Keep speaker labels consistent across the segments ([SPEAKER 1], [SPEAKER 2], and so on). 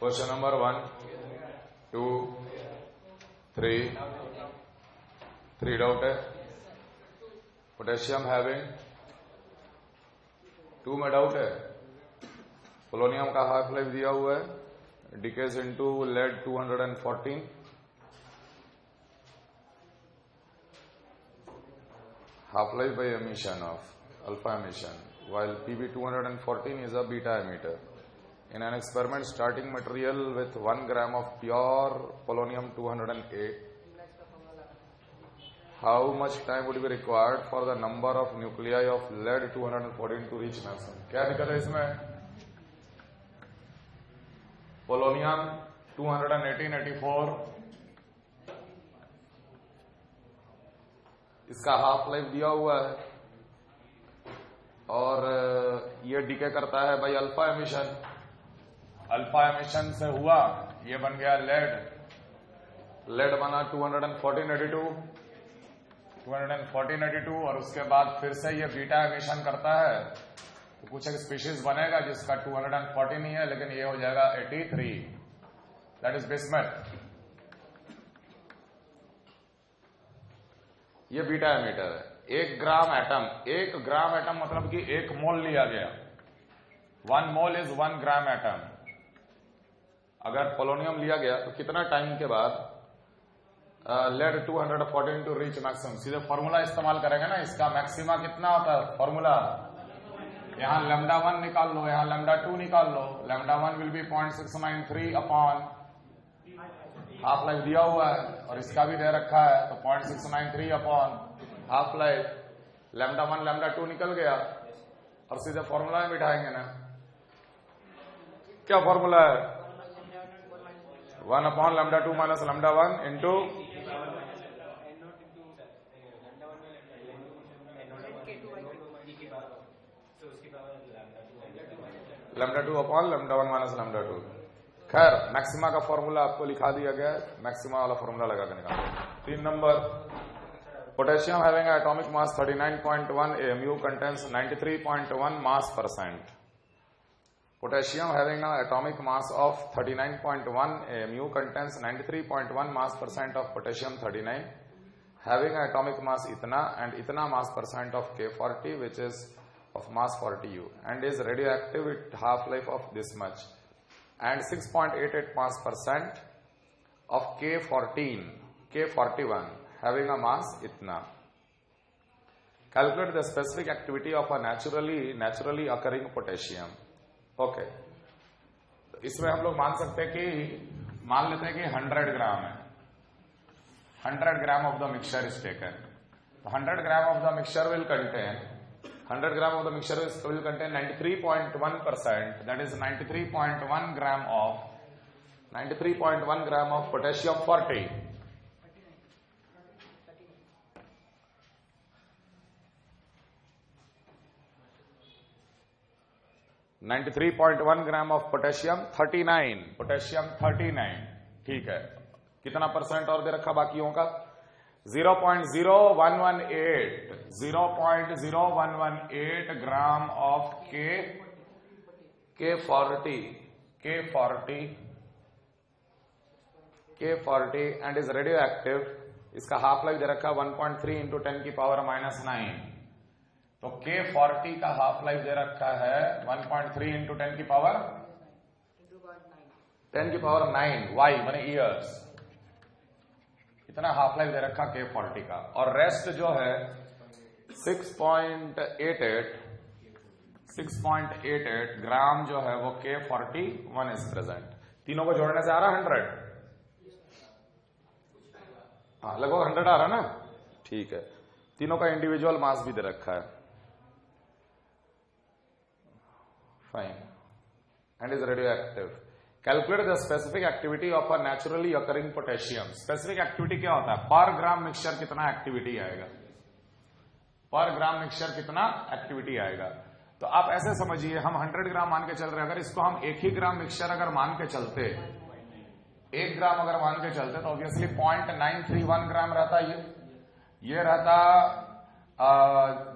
[SPEAKER 1] Question number 1, 2, 3 doubt है। Potassium having 2 में doubt है। पोलोनियम का हाफ लाइफ दिया हुआ है, decays into lead 214, half life by emission of alpha emission, while Pb 214 is a beta emitter. In an experiment, starting material with 1 gram of pure polonium 208, how much time would be required for the number of nuclei of lead 214 to reach maximum? क्या दिक्कत है इसमें? Polonium 218-84, इसका half life दिया हुआ है और ये डीके करता है भाई अल्फा एमिशन। अल्फा एमिशन से हुआ, ये बन गया लेड बना 214-82 और उसके बाद फिर से ये बीटा एमिशन करता है तो कुछ एक स्पीशीज बनेगा जिसका 214 ही है, लेकिन ये हो जाएगा 83, दैट इज बिस्मथ। ये बीटा एमिटर है। 1 ग्राम एटम मतलब कि 1 मोल लिया गया। 1 मोल इज 1 ग्राम एटम। अगर पोलोनियम लिया गया तो कितना टाइम के बाद लेड 214 टू रीच मैक्सिमम? सीधे फॉर्मूला इस्तेमाल करेंगे ना, इसका मैक्सिमा कितना होता है? फॉर्मूला यहां लैम्डा 1 निकाल लो, यहां लैम्डा 2 निकाल लो। Lambda 1 will be 0.693 upon half life दिया हुआ है और इसका भी दे रखा है तो 0.693 upon half life. Lambda 1 lambda 2 निकल गया और सीधे फॉर्मूला में बिठाएंगे ना। क्या फॉर्मूला है? 1 upon lambda 2 minus lambda 1 into lambda 2 upon lambda 1 minus lambda 2। खैर, मैक्सिमा का फॉर्मूला आपको लिखा दिया गया है, मैक्सिमा वाला फॉर्मूला लगा के निकालो। 3 number, potassium having atomic mass 39.1 AMU contains 93.1 mass percent. Potassium having an atomic mass of 39.1 AMU contains 93.1 mass percent of potassium 39, having an atomic mass itna and itna mass percent of K40, which is of mass 40U, and is radioactive with half life of this much, and 6.88 mass percent of K41 having a mass itna. Calculate the specific activity of a naturally occurring potassium. Okay, इसमें हम लोग मान सकते हैं कि मान लेते हैं कि 100 ग्राम है। 100 ग्राम of the mixture is taken. तो 100 ग्राम of the mixture will contain 93.1%, that is 93.1 gram of potassium 40। 93.1 gram of potassium 39, ठीक है। कितना परसेंट और दे रखा बाकियों का? 0.0118 gram of K40 and is radio active. इसका हाफ लाइफ दे रखा 1.3 इंटू 10 की पावर -9। तो K40 का हाफ लाइफ दे रखा है 1.3 इंटू 10 की पावर 9 वाई माने ईयर्स। इतना हाफ लाइफ दे रखा K40 का। और रेस्ट जो है 6.88 ग्राम जो है वो K41 इज प्रेजेंट। तीनों को जोड़ने से आ रहा 100। हाँ, लगभग 100 आ रहा ना, ठीक है। तीनों का इंडिविजुअल मास भी दे रखा है, fine, and is radioactive. Calculate the specific activity of a naturally occurring potassium. Specific activity क्या होता है? पर ग्राम मिक्सचर कितना एक्टिविटी आएगा? पर ग्राम मिक्सचर कितना एक्टिविटी आएगा? तो आप ऐसे समझिए, हम 100 ग्राम मान के चल रहे हैं। अगर इसको हम 1 ही ग्राम मिक्सचर अगर मान के चलते, 1 ग्राम अगर मान के चलते तो ऑब्वियसली 0.931 ग्राम रहता। ये रहता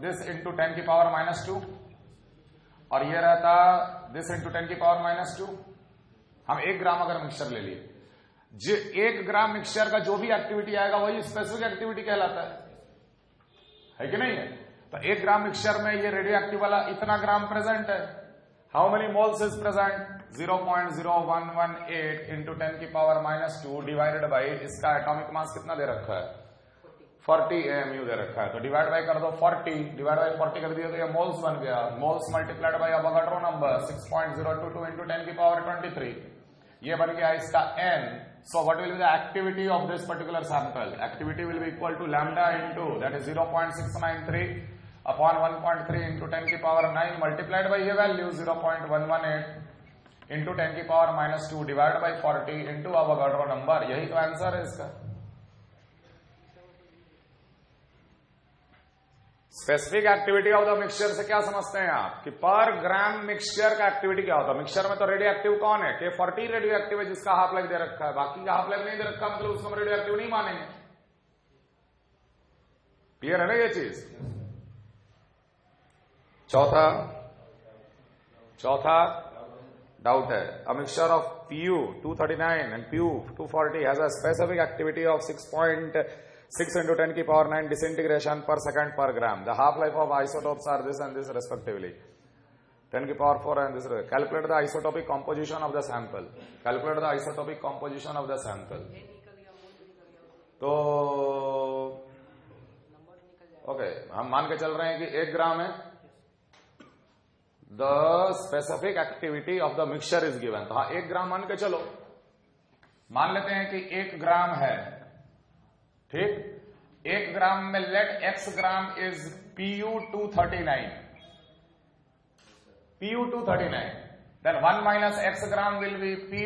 [SPEAKER 1] दिस इंटू 10 की पावर -2 और ये रहता दिस इंटू 10 की पावर -2। हम 1 ग्राम अगर मिक्सचर ले लिए, 1 ग्राम मिक्सचर का जो भी एक्टिविटी आएगा वही स्पेसिफिक एक्टिविटी कहलाता है कि नहीं है? तो 1 ग्राम मिक्सचर में ये रेडियो एक्टिव वाला इतना ग्राम प्रेजेंट है। How many moles is present? 0.0118 into 10 की पावर -2 डिवाइडेड बाई इसका एटॉमिक मास कितना दे रखा है? 40 AMU दे रखा है। तो डिवाइड बाई कर दो 40, डिवाइड बाई 40 कर दिया तो ये मोल्स बन गया। Moles multiplied by Avogadro number 6.022 into 10 की पावर 23, ये बन गया इसका n। So what will be the activity of this particular sample? Activity will be equal to lambda into that is 0.693 upon 1.3 into 10 की पावर 9 मल्टीप्लाइड बाई ये value 0.118 into 10 की power -2 divide by 40 into Avogadro number. यही तो answer है इसका। Specific activity of the mixture से क्या समझते हैं आप कि पर ग्राम मिक्सचर का एक्टिविटी क्या होता है? मिक्सचर में तो रेडियो एक्टिव कौन है? K40 रेडियो एक्टिव है जिसका हाफ लाइफ दे रखा है, बाकी का हाफ लाइफ नहीं दे रखा, मतलब उसको हम रेडियो एक्टिव नहीं मानेंगे। क्लियर है ना ये चीज? चौथा डाउट है, a mixture of Pu 239 and Pu 240 has a specific activity of 6.6 into 10 की power 9 disintegration per second per gram. The half life of isotopes are this and this respectively. 10 की power 4 and this. Calculate the isotopic composition of the sample. Calculate the isotopic composition of the sample. तो okay, हम मान के चल रहे हैं कि 1 ग्राम है। The specific activity of the mixture is given. तो हाँ 1 ग्राम मान के चलो, मान लेते हैं कि 1 ग्राम है, ठीक। 1 ग्राम में let x gram is Pu 239, Pu 239, then 1 minus x gram will be Pu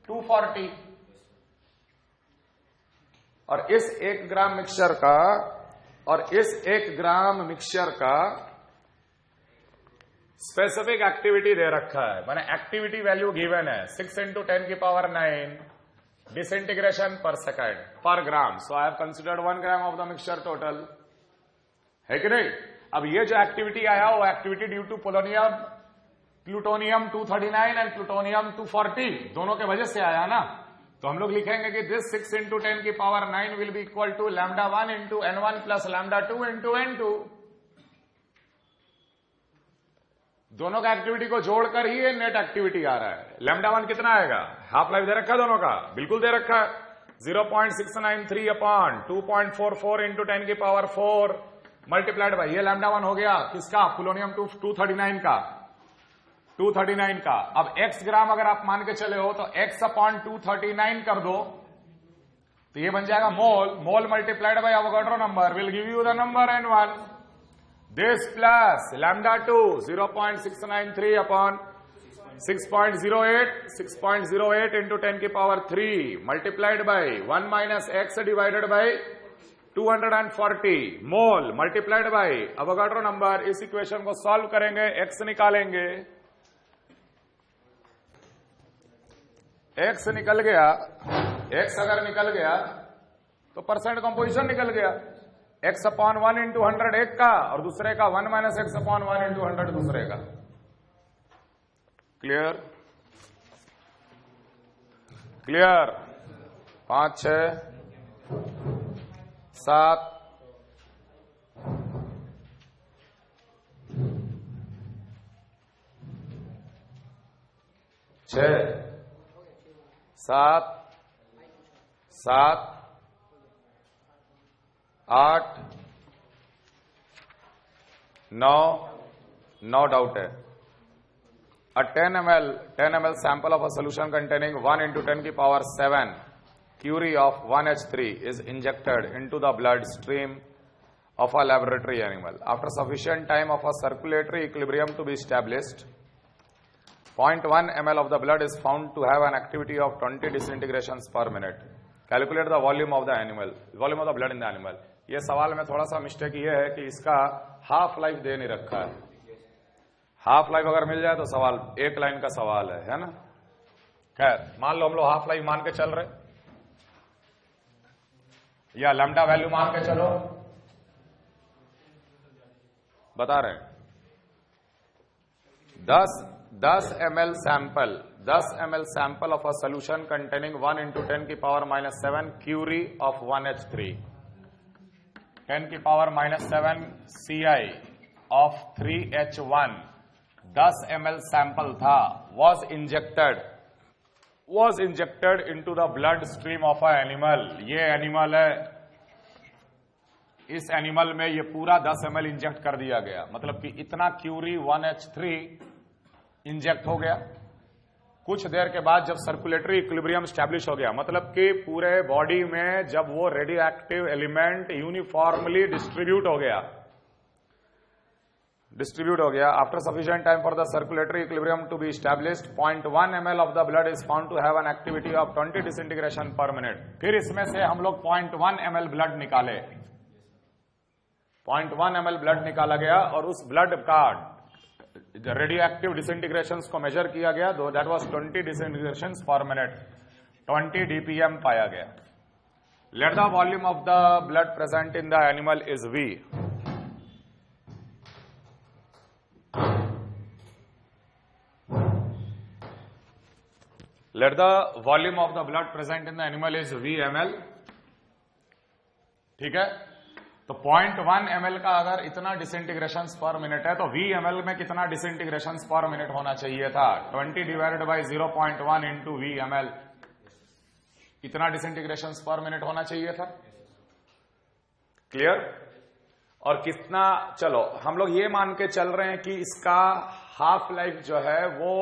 [SPEAKER 1] 240। और इस 1 ग्राम मिक्सचर का स्पेसिफिक एक्टिविटी दे रखा है, माने एक्टिविटी वैल्यू गिवन है 6 into 10 की पावर 9 डिसइंटीग्रेशन पर सेकेंड पर gram. So I have considered 1 gram of the mixture total, है कि नहीं? अब ये जो एक्टिविटी आया वो activity due to plutonium 239 and plutonium 240 दोनों के वजह से आया ना। तो हम लोग लिखेंगे कि दिस 6 into 10 की power 9 will be equal to λ1 into n1 plus λ2 into n2। दोनों का एक्टिविटी को जोड़कर ही ये नेट एक्टिविटी आ रहा है। λ1 कितना आएगा? हाफ लाइफ दे रखा है दोनों का, बिल्कुल दे रखा है, 0.693 अपॉन 2.44 इंटू 10 की पावर 4 मल्टीप्लाइड बाई ये λ1 हो गया किसका? प्लूटोनियम 239 का। अब x ग्राम अगर आप मान के चले हो तो x अपॉन 239 कर दो तो ये बन जाएगा mole multiplied by Avogadro number will give you the number n1। This plus λ2 0.693 upon 6.08 into 10 की power 3 multiplied by 1 minus x divided by 240 mole multiplied by Avogadro number. इस इक्वेशन को सॉल्व करेंगे, x निकालेंगे, x निकल गया, x अगर निकल गया तो परसेंट कंपोजिशन निकल गया। x अपॉन 1 इंटू 100 एक का और दूसरे का 1 माइनस एक्स अपॉन 1 इंटू 100 दूसरे का। क्लियर? 5 6 7 6 7 7 8 9 डाउट है। A 10 ml sample of a solution containing 1 into 10 की power 7 curie of 1H3 is injected into the blood stream of a laboratory animal. After sufficient time of a circulatory equilibrium to be established, 0.1 ml of the blood is found to have an activity of 20 disintegrations per minute. Calculate the volume of the blood in the animal. ये सवाल में थोड़ा सा mistake ये है कि इसका half life दे नहीं रखा है। हाफ लाइफ अगर मिल जाए तो सवाल एक लाइन का सवाल है ना। खैर मान लो हम लोग हाफ लाइफ मान के चल रहे या लैम्डा वैल्यू मान के चलो, बता रहे हैं 10 ml sample of a solution containing 1 into 10 की पावर -7 curie of 1H3, 10 की power -7 Ci of 3H1, 10 ml sample था, was injected into the blood stream of a animal. ये एनिमल है, इस एनिमल में ये पूरा 10 ml इंजेक्ट कर दिया गया, मतलब कि इतना क्यूरी 1H3 इंजेक्ट हो गया। कुछ देर के बाद जब सर्कुलेटरी इक्विलिब्रियम स्टैब्लिश हो गया, मतलब कि पूरे बॉडी में जब वो radioactive element uniformly distribute हो गया, after sufficient time for the circulatory equilibrium to be established, 0.1 ml of the blood is found to have an activity of 20 disintegration per minute. फिर इसमें से हम लोग 0.1 ml ब्लड निकाले, 0.1 ml blood निकाला गया और उस ब्लड का रेडियो एक्टिव डिसइंटीग्रेशन को मेजर किया गया, that was 20 disintegration per minute, 20 dpm पाया गया। Let the volume of the blood present in the animal is V। Let the volume of the blood present in the animal is V ml। ठीक है, तो 0.1 ml का अगर इतना disintegration per minute है तो V ml में कितना डिसइंटीग्रेशन पर मिनट होना चाहिए था? 20 divided by 0.1 into V ml, इतना डिसइंटीग्रेशन पर मिनट होना चाहिए था। क्लियर? और कितना, चलो हम लोग ये मान के चल रहे हैं कि इसका हाफ लाइफ जो है वो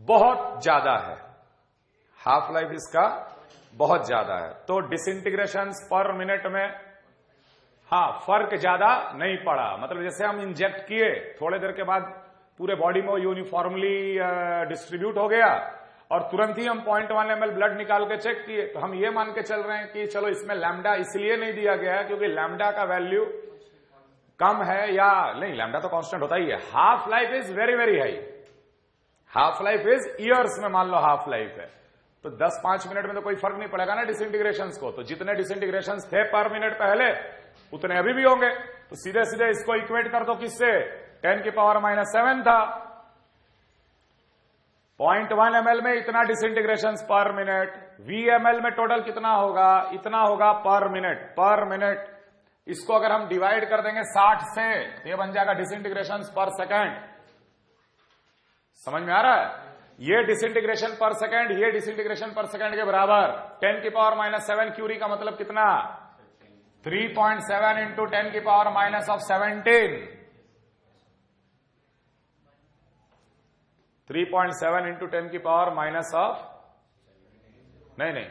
[SPEAKER 1] बहुत ज्यादा है, हाफ लाइफ इसका बहुत ज्यादा है, तो डिसइंटीग्रेशन पर मिनट में हाँ फर्क ज्यादा नहीं पड़ा। मतलब जैसे हम इंजेक्ट किए, थोड़े देर के बाद पूरे बॉडी में यूनिफॉर्मली डिस्ट्रीब्यूट हो गया और तुरंत ही हम 0.1 ml ब्लड निकाल के चेक किए, तो हम ये मान के चल रहे हैं कि चलो इसमें लैम्डा इसलिए नहीं दिया गया है क्योंकि लैम्डा का वैल्यू कम है, या नहीं, लैम्डा तो कांस्टेंट होता ही है। Half life is very very high, half life is years में मान लो हाफ लाइफ है, तो 10-5 मिनट में तो कोई फर्क नहीं पड़ेगा ना डिसइंटीग्रेशंस को। तो जितने डिसइंटीग्रेशंस थे पर मिनट पहले उतने अभी भी होंगे, तो सीधे सीधे इसको इक्वेट कर दो किससे? 10 की पावर -7 था, 0.1 ml में इतना disintegration per minute, V ml में टोटल कितना होगा? इतना होगा पर मिनट। इसको अगर हम डिवाइड कर देंगे 60 से, ये बन जाएगा डिसइंटीग्रेशन पर सेकेंड। समझ में आ रहा है? ये डिसइंटीग्रेशन पर सेकेंड, ये डिसइंटीग्रेशन पर सेकेंड के बराबर। 10 की पावर -7 क्यूरी का मतलब कितना? 3.7 इंटू 10 की पावर -17, 3.7 इंटू 10 की पावर नहीं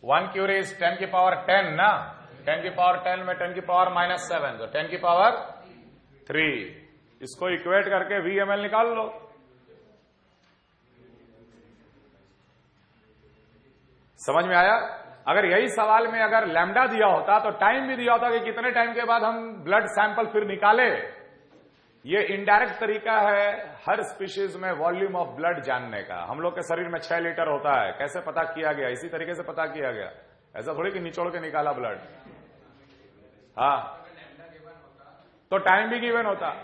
[SPEAKER 1] 1 क्यूरी इज 10 की पावर 10 ना, 10 की पावर 10 में 10 की पावर -7, तो 10 की पावर 3। इसको इक्वेट करके V ml निकाल लो। समझ में आया? अगर यही सवाल में अगर लैम्डा दिया होता तो टाइम भी दिया होता कि कितने टाइम के बाद हम ब्लड सैंपल फिर निकाले। ये इनडायरेक्ट तरीका है हर स्पीशीज में वॉल्यूम ऑफ ब्लड जानने का। हम लोग के शरीर में 6 लीटर होता है, कैसे पता किया गया? इसी तरीके से पता किया गया, ऐसा थोड़ी कि निचोड़ के निकाला ब्लड। हाँ, तो टाइम भी गिवन होता।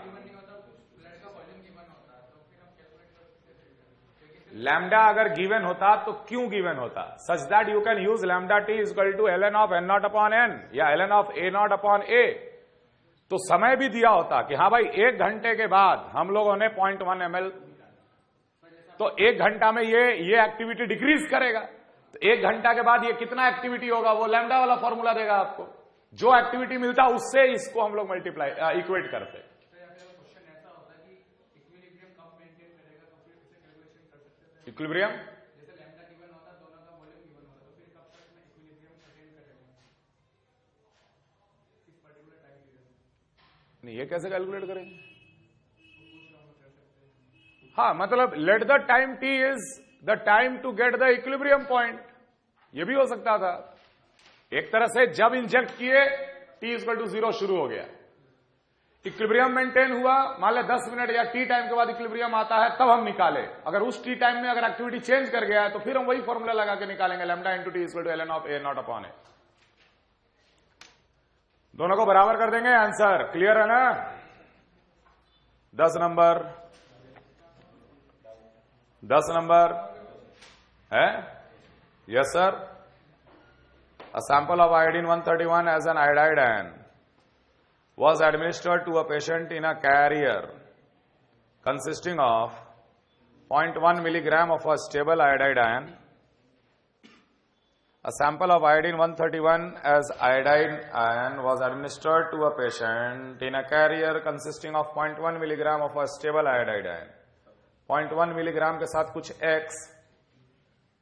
[SPEAKER 1] लैम्डा अगर गिवन होता तो क्यों गिवन होता? Such that you can use lambda T is equal to ln of n0 upon n या ln of a0 upon a। तो समय भी दिया होता कि हाँ भाई 1 घंटे के बाद हम लोगों ने 0.1 ml, तो 1 घंटा में ये एक्टिविटी डिक्रीज करेगा, तो 1 घंटा के बाद ये कितना एक्टिविटी होगा वो लैम्डा वाला फॉर्मूला देगा आपको। जो एक्टिविटी मिलता उससे इसको हम लोग मल्टीप्लाई इक्वेट करते। इक्विलिब्रियम जैसे लैम्डा गिवन होता, दोनों का वॉल्यूम गिवन होता, तो फिर कब तक में इक्विलिब्रियम अटेन करेगा इस पर्टिकुलर टाइम पीरियड? नहीं, ये कैसे कैलकुलेट करेंगे? हाँ, मतलब let the time T is the time to get the equilibrium point, ये भी हो सकता था। एक तरह से जब इंजेक्ट किए टी इक्वल टू 0 शुरू हो गया, इक्विलिब्रियम मेंटेन हुआ, मान ले 10 मिनट या टी टाइम के बाद इक्विलिब्रियम आता है तब हम निकाले। अगर उस टी टाइम में अगर एक्टिविटी चेंज कर गया है तो फिर हम वही फॉर्मूला लगा के निकालेंगे, lambda into T equal to ln of a0 upon a। दोनों को बराबर कर देंगे, आंसर क्लियर है ना? 10 नंबर 10 नंबर है? Yes sir. A sample of iodine 131 as an iodide ion was administered to a patient in a carrier consisting of 0.1 milligram of a stable iodide ion. A sample of iodine 131 as iodide ion was administered to a patient in a carrier consisting of 0.1 milligram of a stable iodide ion. 0.1 milligram के साथ कुछ X,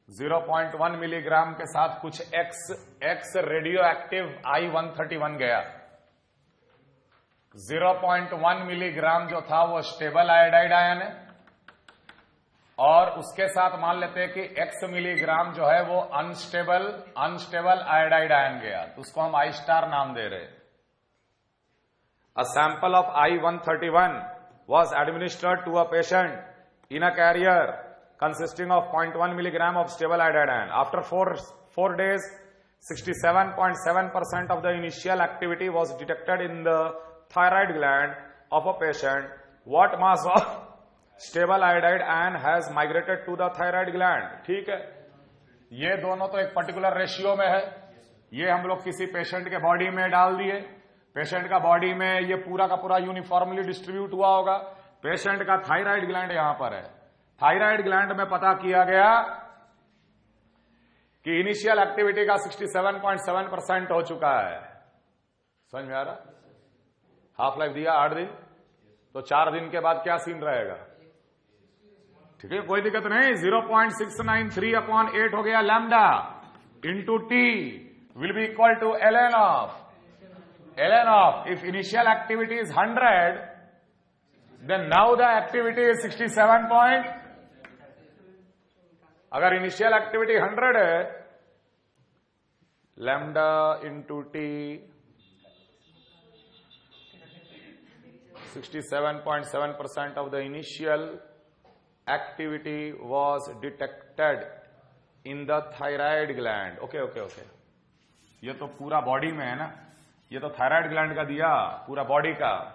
[SPEAKER 1] 0.1 milligram के साथ कुछ X radio active I-131 गया। 0.1 milligram जो था वो स्टेबल आयोडाइड आयन है, और उसके साथ मान लेते हैं कि X मिलीग्राम जो है वो अनस्टेबल आयोडाइड आयन गया, तो उसको हम I स्टार नाम दे रहे। A sample of I-131 was administered to a patient in a carrier consisting of 0.1 milligram of stable iodide ion. After 4 days, 67.7% of the initial activity was detected in the thyroid gland of a patient. What mass of stable iodide ion has migrated to the thyroid gland? ठीक है, ये दोनों तो एक particular ratio में है। ये हम लोग किसी पेशेंट के बॉडी में डाल दिए, पेशेंट का बॉडी में ये पूरा का पूरा यूनिफॉर्मली डिस्ट्रीब्यूट हुआ होगा। पेशेंट का थायराइड ग्लैंड यहां पर है। थायराइड ग्लैंड में पता किया गया कि इनिशियल एक्टिविटी का 67.7% हो चुका है। समझ में आ रहा? हाफ लाइफ दिया 8 दिन, तो 4 दिन के बाद क्या सीन रहेगा? ठीक है, कोई दिक्कत नहीं। 0.693 अपॉन 8 हो गया lambda into T will be equal to ln of if initial activity is 100, then now the activity is 67. अगर इनिशियल एक्टिविटी 100 है, lambda into T 67.7% of the initial activity was detected in the thyroid gland. Okay, ये तो पूरा body में है ना, ये तो थायराइड ग्लैंड का दिया, पूरा बॉडी का।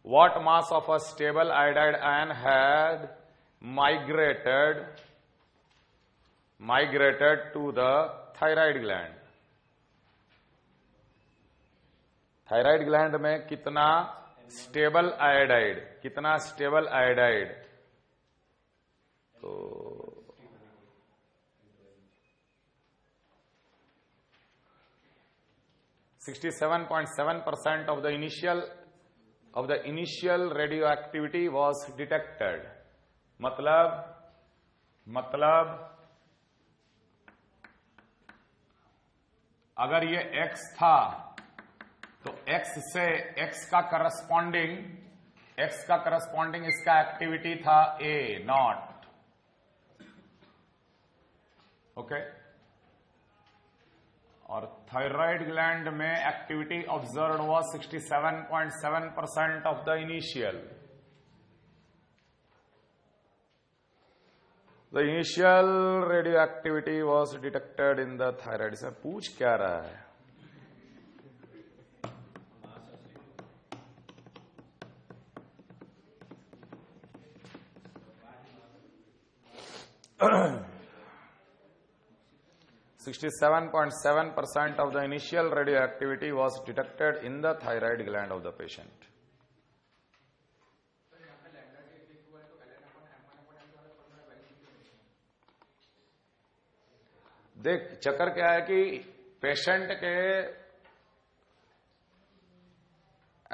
[SPEAKER 1] What mass of a stable iodide ion had migrated to the thyroid gland? Thyroid gland में कितना स्टेबल आयोडाइड, तो 67.7% of the initial radioactivity was detected. मतलब अगर ये X था तो X का करस्पॉन्डिंग इसका एक्टिविटी था A नॉट। ओके, और थायराइड ग्लैंड में activity observed was 67.7% of the initial. The initial radio activity was detected in the thyroid. इसमें पूछ क्या रहा है? uh 67.7% of the initial radioactivity was detected in the thyroid gland of the patient. देख, चक्कर क्या है कि पेशेंट के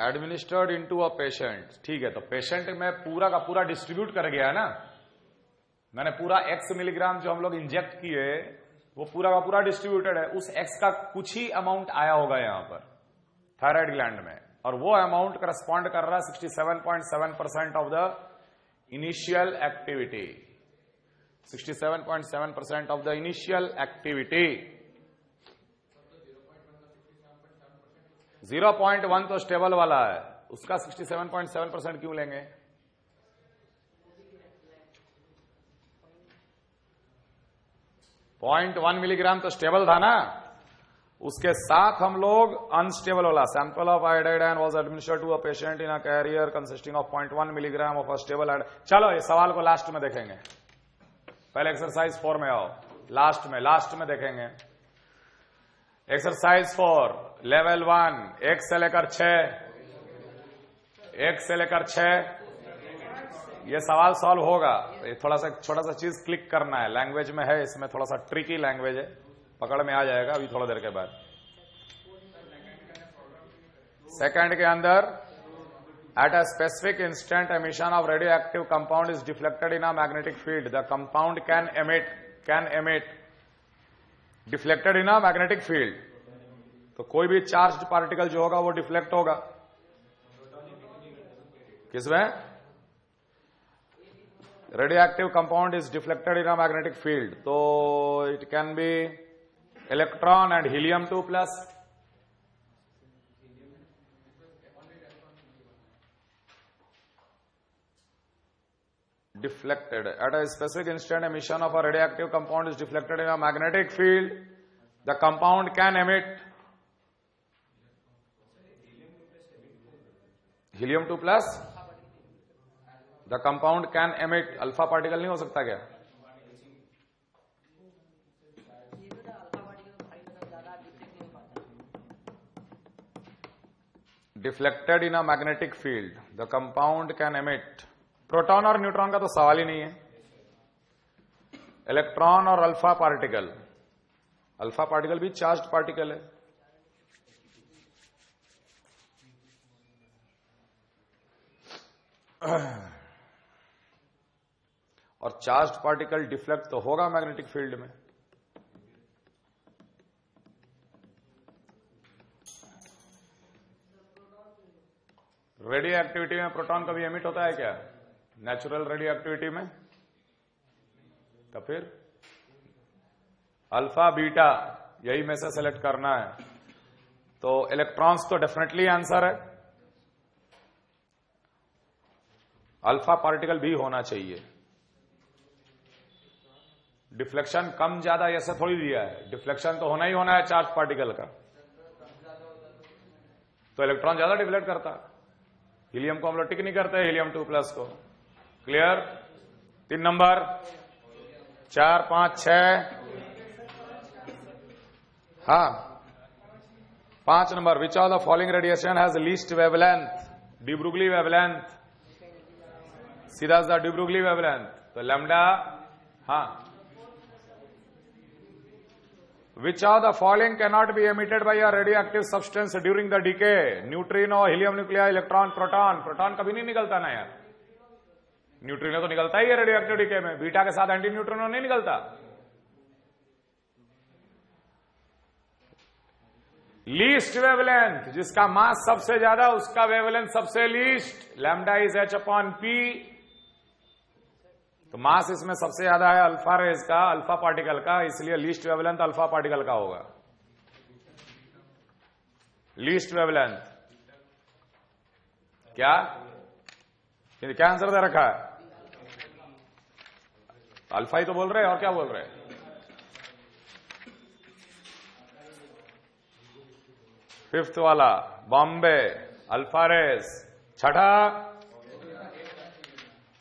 [SPEAKER 1] एडमिनिस्टर्ड इनटू अ पेशेंट, ठीक है, तो पेशेंट में पूरा का पूरा डिस्ट्रीब्यूट कर गया ना। मैंने पूरा X मिलीग्राम जो हम लोग इंजेक्ट किए वो पूरा का पूरा डिस्ट्रीब्यूटेड है। उस X का कुछ ही अमाउंट आया होगा यहां पर थायराइड ग्लैंड में, और वो अमाउंट करस्पॉन्ड कर रहा है 67.7% of the initial activity. 67.7% of the initial activity. 0.1 तो स्टेबल वाला है, उसका 67.7% क्यों लेंगे? .1 मिलीग्राम तो स्टेबल था ना, उसके साथ हम लोग अनस्टेबल वाला sample of iodide was administered to a patient in a carrier consisting of 0.1 milligram of a stable iodide. चलो ये सवाल को लास्ट में देखेंगे, पहले एक्सरसाइज 4 में आओ, लास्ट में देखेंगे। एक्सरसाइज 4 लेवल 1 1 से लेकर 6 ये सवाल सॉल्व होगा। ये थोड़ा सा छोटा सा चीज क्लिक करना है, लैंग्वेज में है, इसमें थोड़ा सा ट्रिकी लैंग्वेज है, पकड़ में आ जाएगा अभी थोड़ा देर के बाद। सेकंड के अंदर at a specific instant emission of radio active compound is deflected in a magnetic field, the compound can emit deflected in a magnetic field. तो कोई भी चार्ज्ड पार्टिकल जो होगा वो डिफ्लेक्ट होगा किसमें? Radioactive compound is deflected in a magnetic field, तो it can be electron and helium 2+। Deflected at a specific instant emission of a radioactive compound is deflected in a magnetic field, the compound can emit helium 2+, the compound can emit alpha particle नहीं हो सकता क्या? Deflected in a magnetic field, the compound can emit। Proton और neutron का तो सवाल ही नहीं है, इलेक्ट्रॉन और अल्फा पार्टिकल भी चार्ज्ड पार्टिकल है। और चार्ज्ड पार्टिकल डिफ्लेक्ट तो होगा मैग्नेटिक फील्ड में। रेडियो एक्टिविटी में प्रोटॉन कभी एमिट होता है क्या? नेचुरल रेडियो एक्टिविटी में? तो फिर अल्फा बीटा यही में से सेलेक्ट करना है, तो इलेक्ट्रॉन्स तो डेफिनेटली आंसर है, अल्फा पार्टिकल भी होना चाहिए। डिफ्लेक्शन कम ज्यादा ऐसा थोड़ी दिया है, डिफ्लेक्शन तो होना ही होना है चार्ज पार्टिकल का, तो इलेक्ट्रॉन ज्यादा डिफ्लेक्ट करता है। हीलियम को हम लोग टिक नहीं करते, हीलियम 2+ को। क्लियर? 3 नंबर 4 5 6 हाँ 5 number which of the following radiation has least wavelength? De Broglie wavelength, सीधा सा डी ब्रुगली वेवलेंथ, तो लैम्डा। हाँ, which of the following can not be emitted by a radioactive substance during the decay? Neutrino, helium nuclei, electron, proton कभी नहीं निकलता ना यार। Neutrino तो निकलता ही है रेडियोएक्टिव डीके में, बीटा के साथ एंटी न्यूट्रिनो नहीं निकलता। लीस्ट वेवलेंथ, जिसका मास सबसे ज्यादा उसका वेवलेंथ सबसे लीस्ट, लैम्डा इज h/p। तो मास इसमें सबसे ज्यादा है अल्फा रेज का, अल्फा पार्टिकल का, इसलिए लीस्ट वेवलेंथ अल्फा पार्टिकल का होगा। लीस्ट वेवलेंथ क्या आंसर दे रखा है? अल्फा ही तो बोल रहे हैं, और क्या बोल रहे हैं? फिफ्थ वाला बॉम्बे अल्फा रेस। छठा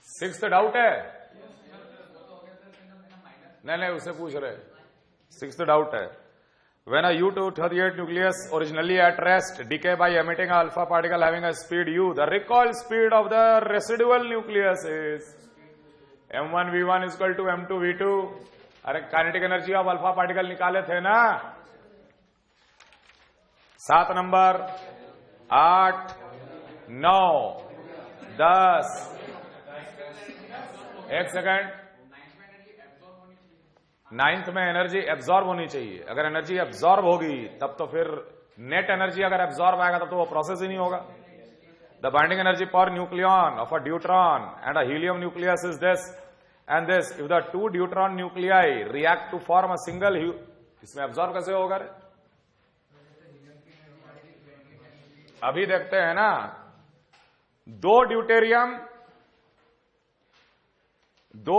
[SPEAKER 1] 6th डाउट है? नहीं उसे पूछ रहे। 6th डाउट है। When a U-238 nucleus originally at rest decay by emitting an alpha particle having a speed u, the recoil speed of the residual nucleus is m1v1 is equal to m2v2। अरे kinetic energy of alpha particle निकाले थे ना। 7 number 8 9 10 1 second. 9th में energy absorb होनी चाहिए। अगर energy absorb होगी तब तो फिर नेट एनर्जी अगर एब्जॉर्ब आएगा तब तो वो प्रोसेस ही नहीं होगा। The binding energy per nucleon of a deuteron and a helium nucleus is this and this. If the 2 deuteron nuclei react to form a single, इसमें एब्जॉर्ब कैसे होगा रे? अभी देखते हैं ना। 2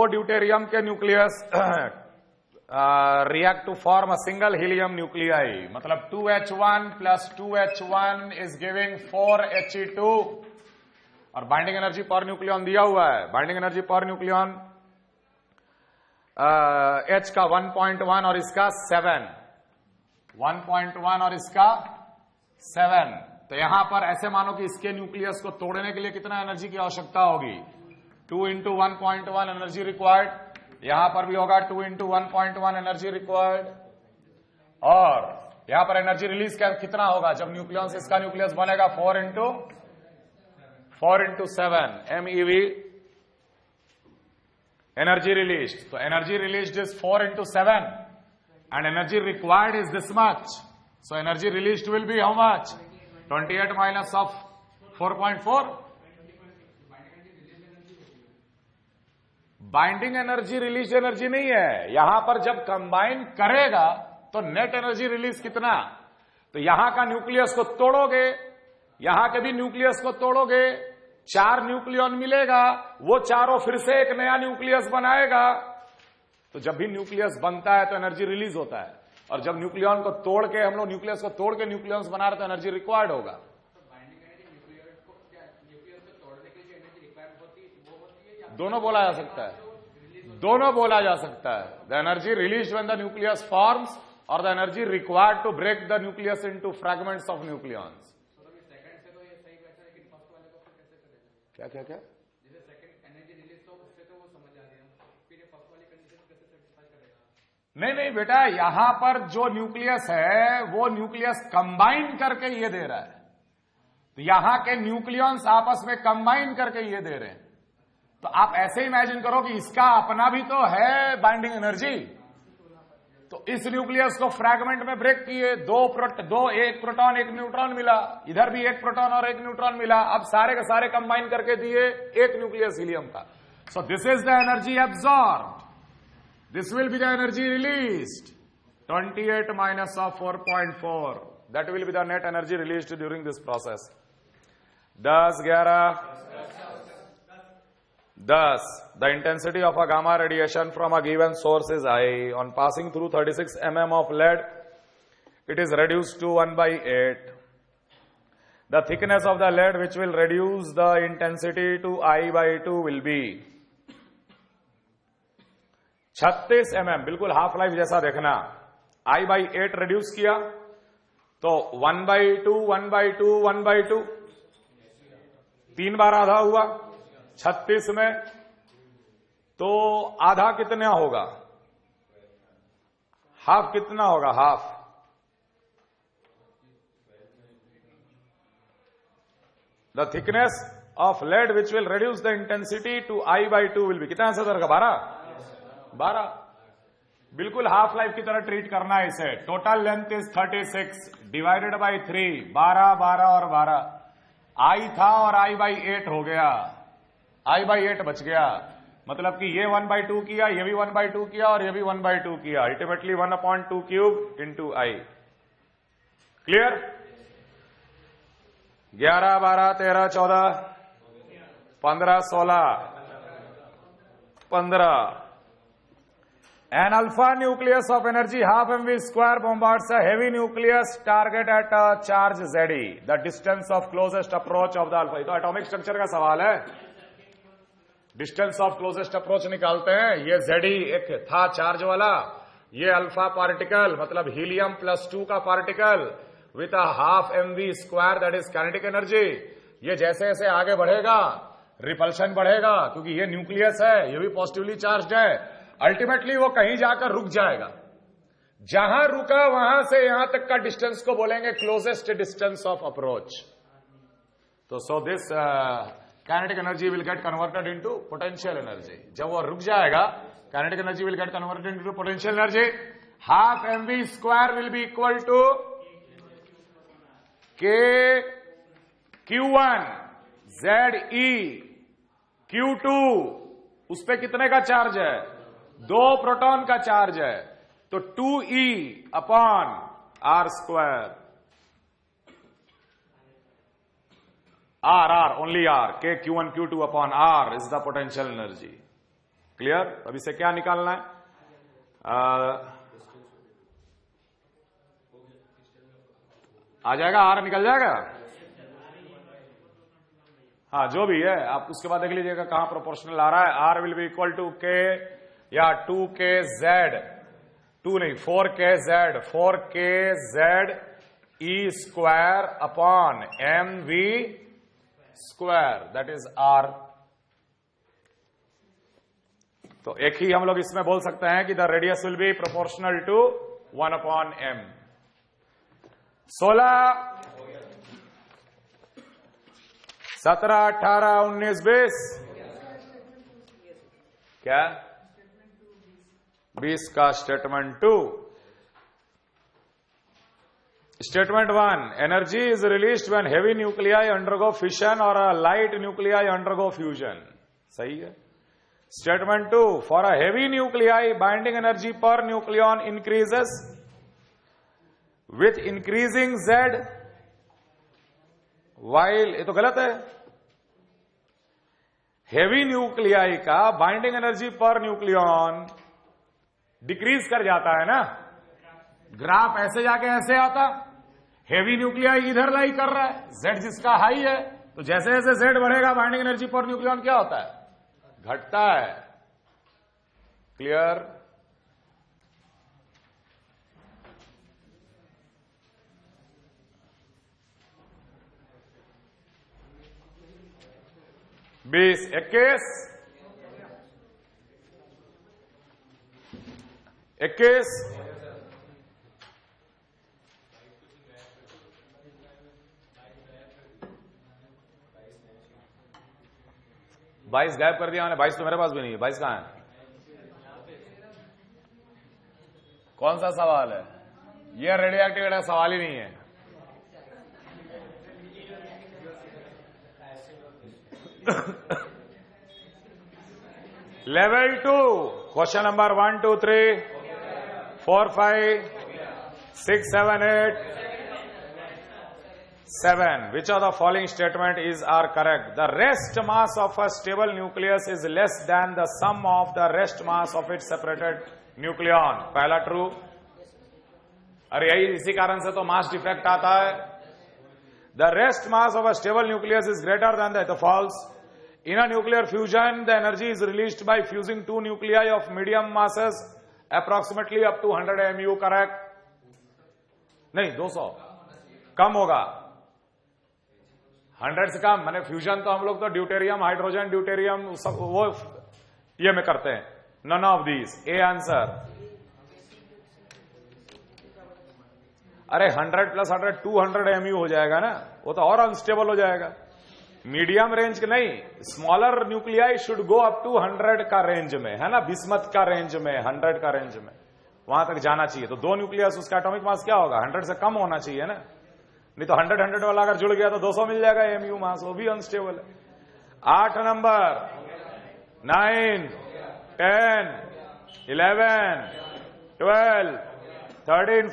[SPEAKER 1] ड्यूटेरियम के nucleus react to form a single helium nuclei. मतलब 2H1 plus 2H1 is giving 4He2 और बाइंडिंग एनर्जी पर न्यूक्लियन दिया हुआ है. Binding energy per nucleon H का 1.1 और इसका 7. 1.1 और इसका 7. तो यहां पर ऐसे मानो कि इसके न्यूक्लियस को तोड़ने के लिए कितना एनर्जी की आवश्यकता होगी? 2 into 1.1 एनर्जी रिक्वायर्ड. यहां पर भी होगा 2 into 1.1 एनर्जी रिक्वायर्ड. और यहां पर एनर्जी रिलीज कितना होगा जब न्यूक्लियन से इसका न्यूक्लियस बनेगा? 4 into 7 MeV एनर्जी रिलीज. तो energy release is 4 into 7 and energy required is this much. So energy released will be how much? 28 minus of 4.4. Binding energy release energy नहीं है. यहां पर जब कंबाइन करेगा तो नेट एनर्जी रिलीज कितना? तो यहां का न्यूक्लियस को तोड़ोगे, यहां के भी न्यूक्लियस को तोड़ोगे, 4 न्यूक्लियन मिलेगा, वो चारों फिर से एक नया न्यूक्लियस बनाएगा. तो जब भी न्यूक्लियस बनता है तो एनर्जी रिलीज होता है, और जब न्यूक्लियन को तोड़ के हम लोग न्यूक्लियस को तोड़ के न्यूक्लियस बना रहे तो एनर्जी रिक्वायर्ड होगा. दोनों बोला जा सकता है. दोनों बोला जा सकता है. The energy release when the nucleus forms और the energy required to break the nucleus into fragments of nucleons. क्या क्या क्या? नहीं बेटा, यहां पर जो न्यूक्लियस है वो न्यूक्लियस कंबाइन करके ये दे रहा है. तो यहां के न्यूक्लियंस आपस में कंबाइन करके ये दे रहे हैं. तो आप ऐसे इमेजिन करो कि इसका अपना भी तो है बाइंडिंग एनर्जी. तो इस न्यूक्लियस को फ्रैगमेंट में ब्रेक किए, एक प्रोटॉन एक न्यूट्रॉन मिला, इधर भी एक प्रोटॉन और एक न्यूट्रॉन मिला. अब सारे के सारे कंबाइन करके दिए एक न्यूक्लियस हीलियम का. So this is the energy absorb. This will be the energy released. 28 minus of 4.4. That will be the net energy released during this process. 10, 11. 10. The intensity of a gamma radiation from a given source is high. On passing through 36 mm of lead, it is reduced to 1/8. The thickness of the lead which will reduce the intensity to I/2 will be 36 mm. बिल्कुल half life जैसा देखना. I/8 reduce किया तो 1/2 1/2 1/2 3 बार आधा हुआ 36 में. तो आधा कितना होगा? हाफ कितना होगा? Half the thickness of lead which will reduce the intensity to I/2 will be कितना आंसर का? 12. बिल्कुल हाफ लाइफ की तरह ट्रीट करना है इसे. Total length is 36 divided by 3. 12 12 और 12. I था और I/8 हो गया. I/8 बच गया. मतलब कि ये 1/2 किया, ये भी 1/2 किया और ये भी 1/2 किया. Ultimately 1/2 cube into I. Clear? 11 12 13 14 15 16 15. An alpha nucleus of energy half mv square bombards a heavy nucleus target at a charge Ze. The distance of closest approach of the alpha. ये तो एटॉमिक स्ट्रक्चर का सवाल है. Distance of closest approach निकालते हैं. ये Ze एक था चार्ज वाला, ये अल्फा पार्टिकल मतलब हीलियम +2 का particle with a half mv square that is kinetic energy. ये जैसे जैसे आगे बढ़ेगा रिपल्शन बढ़ेगा क्योंकि ये न्यूक्लियस है, ये भी पॉजिटिवली चार्ज है. अल्टीमेटली वो कहीं जाकर रुक जाएगा. जहां रुका वहां से यहां तक का डिस्टेंस को बोलेंगे क्लोजेस्ट डिस्टेंस ऑफ अप्रोच. तो so this kinetic energy will get converted into potential energy. जब वो रुक जाएगा kinetic energy will get converted into potential energy. Half mv square will be equal to k q1 Ze q2. उस पे कितने का charge है? 2 प्रोटॉन का चार्ज है. तो 2e upon r square. r only r. k q1 q2 upon r is the potential energy. Clear? अब इसे क्या निकालना है? आ जाएगा, आर निकल जाएगा। हाँ जो भी है आप उसके बाद देख लीजिएगा कहां प्रोपोर्शनल आ रहा है। R will be equal to K या 2k z, 2 नहीं 4k z, 4k z e square upon mv square, that is r। तो एक ही हम लोग इसमें बोल सकते हैं कि the radius will be proportional to 1 upon m। 16, 17, 18, 19, 20 क्या 20 का statement 2। Statement 1, energy is released when heavy nuclei undergo fission और लाइट न्यूक्लियाई अंडरगो फ्यूजन। सही है। Statement 2, for a heavy nuclei binding energy per nucleon increases with increasing z while, ये तो गलत है। Heavy nuclei का binding energy per nucleon decrease कर जाता है ना, ग्राफ ऐसे जाके ऐसे आता। हेवी न्यूक्लियाई इधर लाई कर रहा है, z जिसका हाई है, तो जैसे जैसे z बढ़ेगा बाइंडिंग एनर्जी पर न्यूक्लियन क्या होता है, घटता है। क्लियर। बीस 21 21 22 गायब कर दिया मैंने, 22 तो मेरे पास भी नहीं है। 22 कहां है? कौन सा सवाल है ये? रेडियो एक्टिव का सवाल ही नहीं है। Level 2 question number 1, 2, 3, 4, 5, 6, 7, 8, 7. Which of the following statement is are correct? The rest mass of a stable nucleus is less than the sum of the rest mass of its separated nucleon. पहला true. अरे यही इसी कारण से तो mass defect आता है। The rest mass of a stable nucleus is greater than the false. In a nuclear fusion, the energy is released by fusing two nuclei of medium masses approximately up to 100 mu. Correct? नहीं 200 कम होगा, 100 से कम। माने fusion तो हम लोग तो deuterium, hydrogen, deuterium सब वो ये में करते हैं। None of these. A answer. अरे 100 + 100 200 mu हो जाएगा ना, वो तो और अनस्टेबल हो जाएगा। मीडियम रेंज के नहीं, smaller nuclei should go up to 100 का रेंज में, है ना, बिस्मथ का रेंज में, 100 का रेंज में वहां तक जाना चाहिए। तो 2 न्यूक्लियस उसका एटॉमिक मास क्या होगा, 100 से कम होना चाहिए ना। नहीं तो 100 वाला अगर जुड़ गया तो 200 मिल जाएगा mu मास, वो भी अनस्टेबल है। 8 नंबर, 9, 10, 11, 12, 13,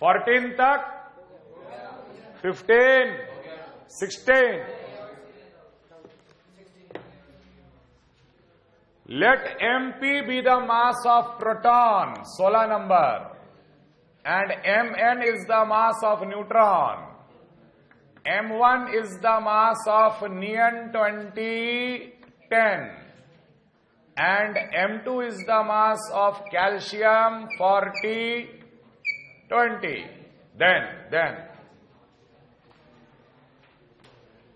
[SPEAKER 1] 14 तक, 15, 16. Let MP be the mass of proton, 16 number, and Mn is the mass of neutron. M1 is the mass of neon 20, 10, and M2 is the mass of calcium 40, 20. Then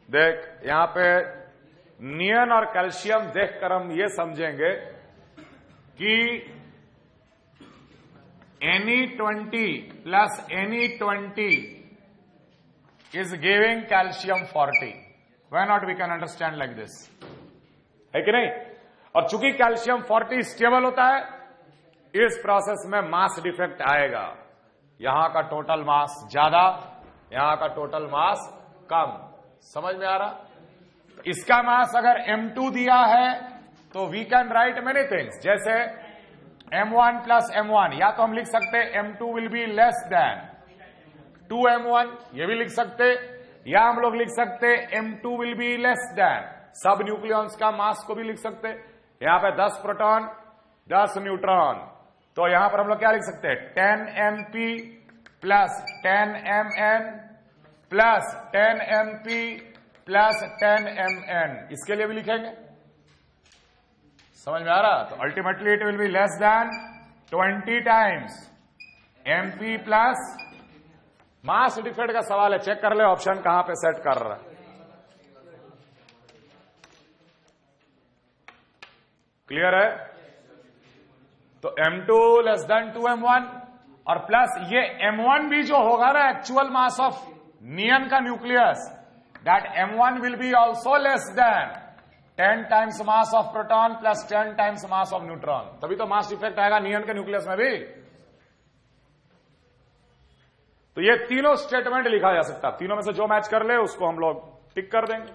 [SPEAKER 1] देख यहां पे नियन और calcium देखकर हम ये समझेंगे कि Ne20 plus Ne20 is giving calcium 40. Why not we can understand like this? है कि नहीं? और चूंकि कैल्शियम 40 स्टेबल होता है, इस प्रोसेस में मास डिफेक्ट आएगा। यहां का टोटल मास ज्यादा, यहां का टोटल मास कम। समझ में आ रहा? इसका मास अगर M2 दिया है तो we can write many things, जैसे M1 + M1, या तो हम लिख सकते M2 will be less than 2M1, ये भी लिख सकते, या हम लोग लिख सकते M2 will be less than, सब न्यूक्लियॉन्स का मास को भी लिख सकते, यहां पे 10 प्रोटॉन 10 न्यूट्रॉन, तो यहां पर हम लोग क्या लिख सकते हैं 10 MP plus 10 MN plus 10 MP plus 10 MN, इसके लिए भी लिखेंगे। समझ में आ रहा? तो ultimately it will be less than 20 times MP plus, mass defect का सवाल है, चेक कर ले ऑप्शन कहां पे सेट कर रहा है। क्लियर है? तो M2 लेस देन 2M1 और प्लस ये M1 भी जो होगा ना एक्चुअल मास ऑफ नियन का nucleus, that M1 will be also less than 10 times mass of proton plus 10 times mass of neutron, तभी तो मास डिफेक्ट आएगा नियन के न्यूक्लियस में भी। तो ये तीनों स्टेटमेंट लिखा जा सकता है, तीनों में से जो मैच कर ले उसको हम लोग टिक कर देंगे।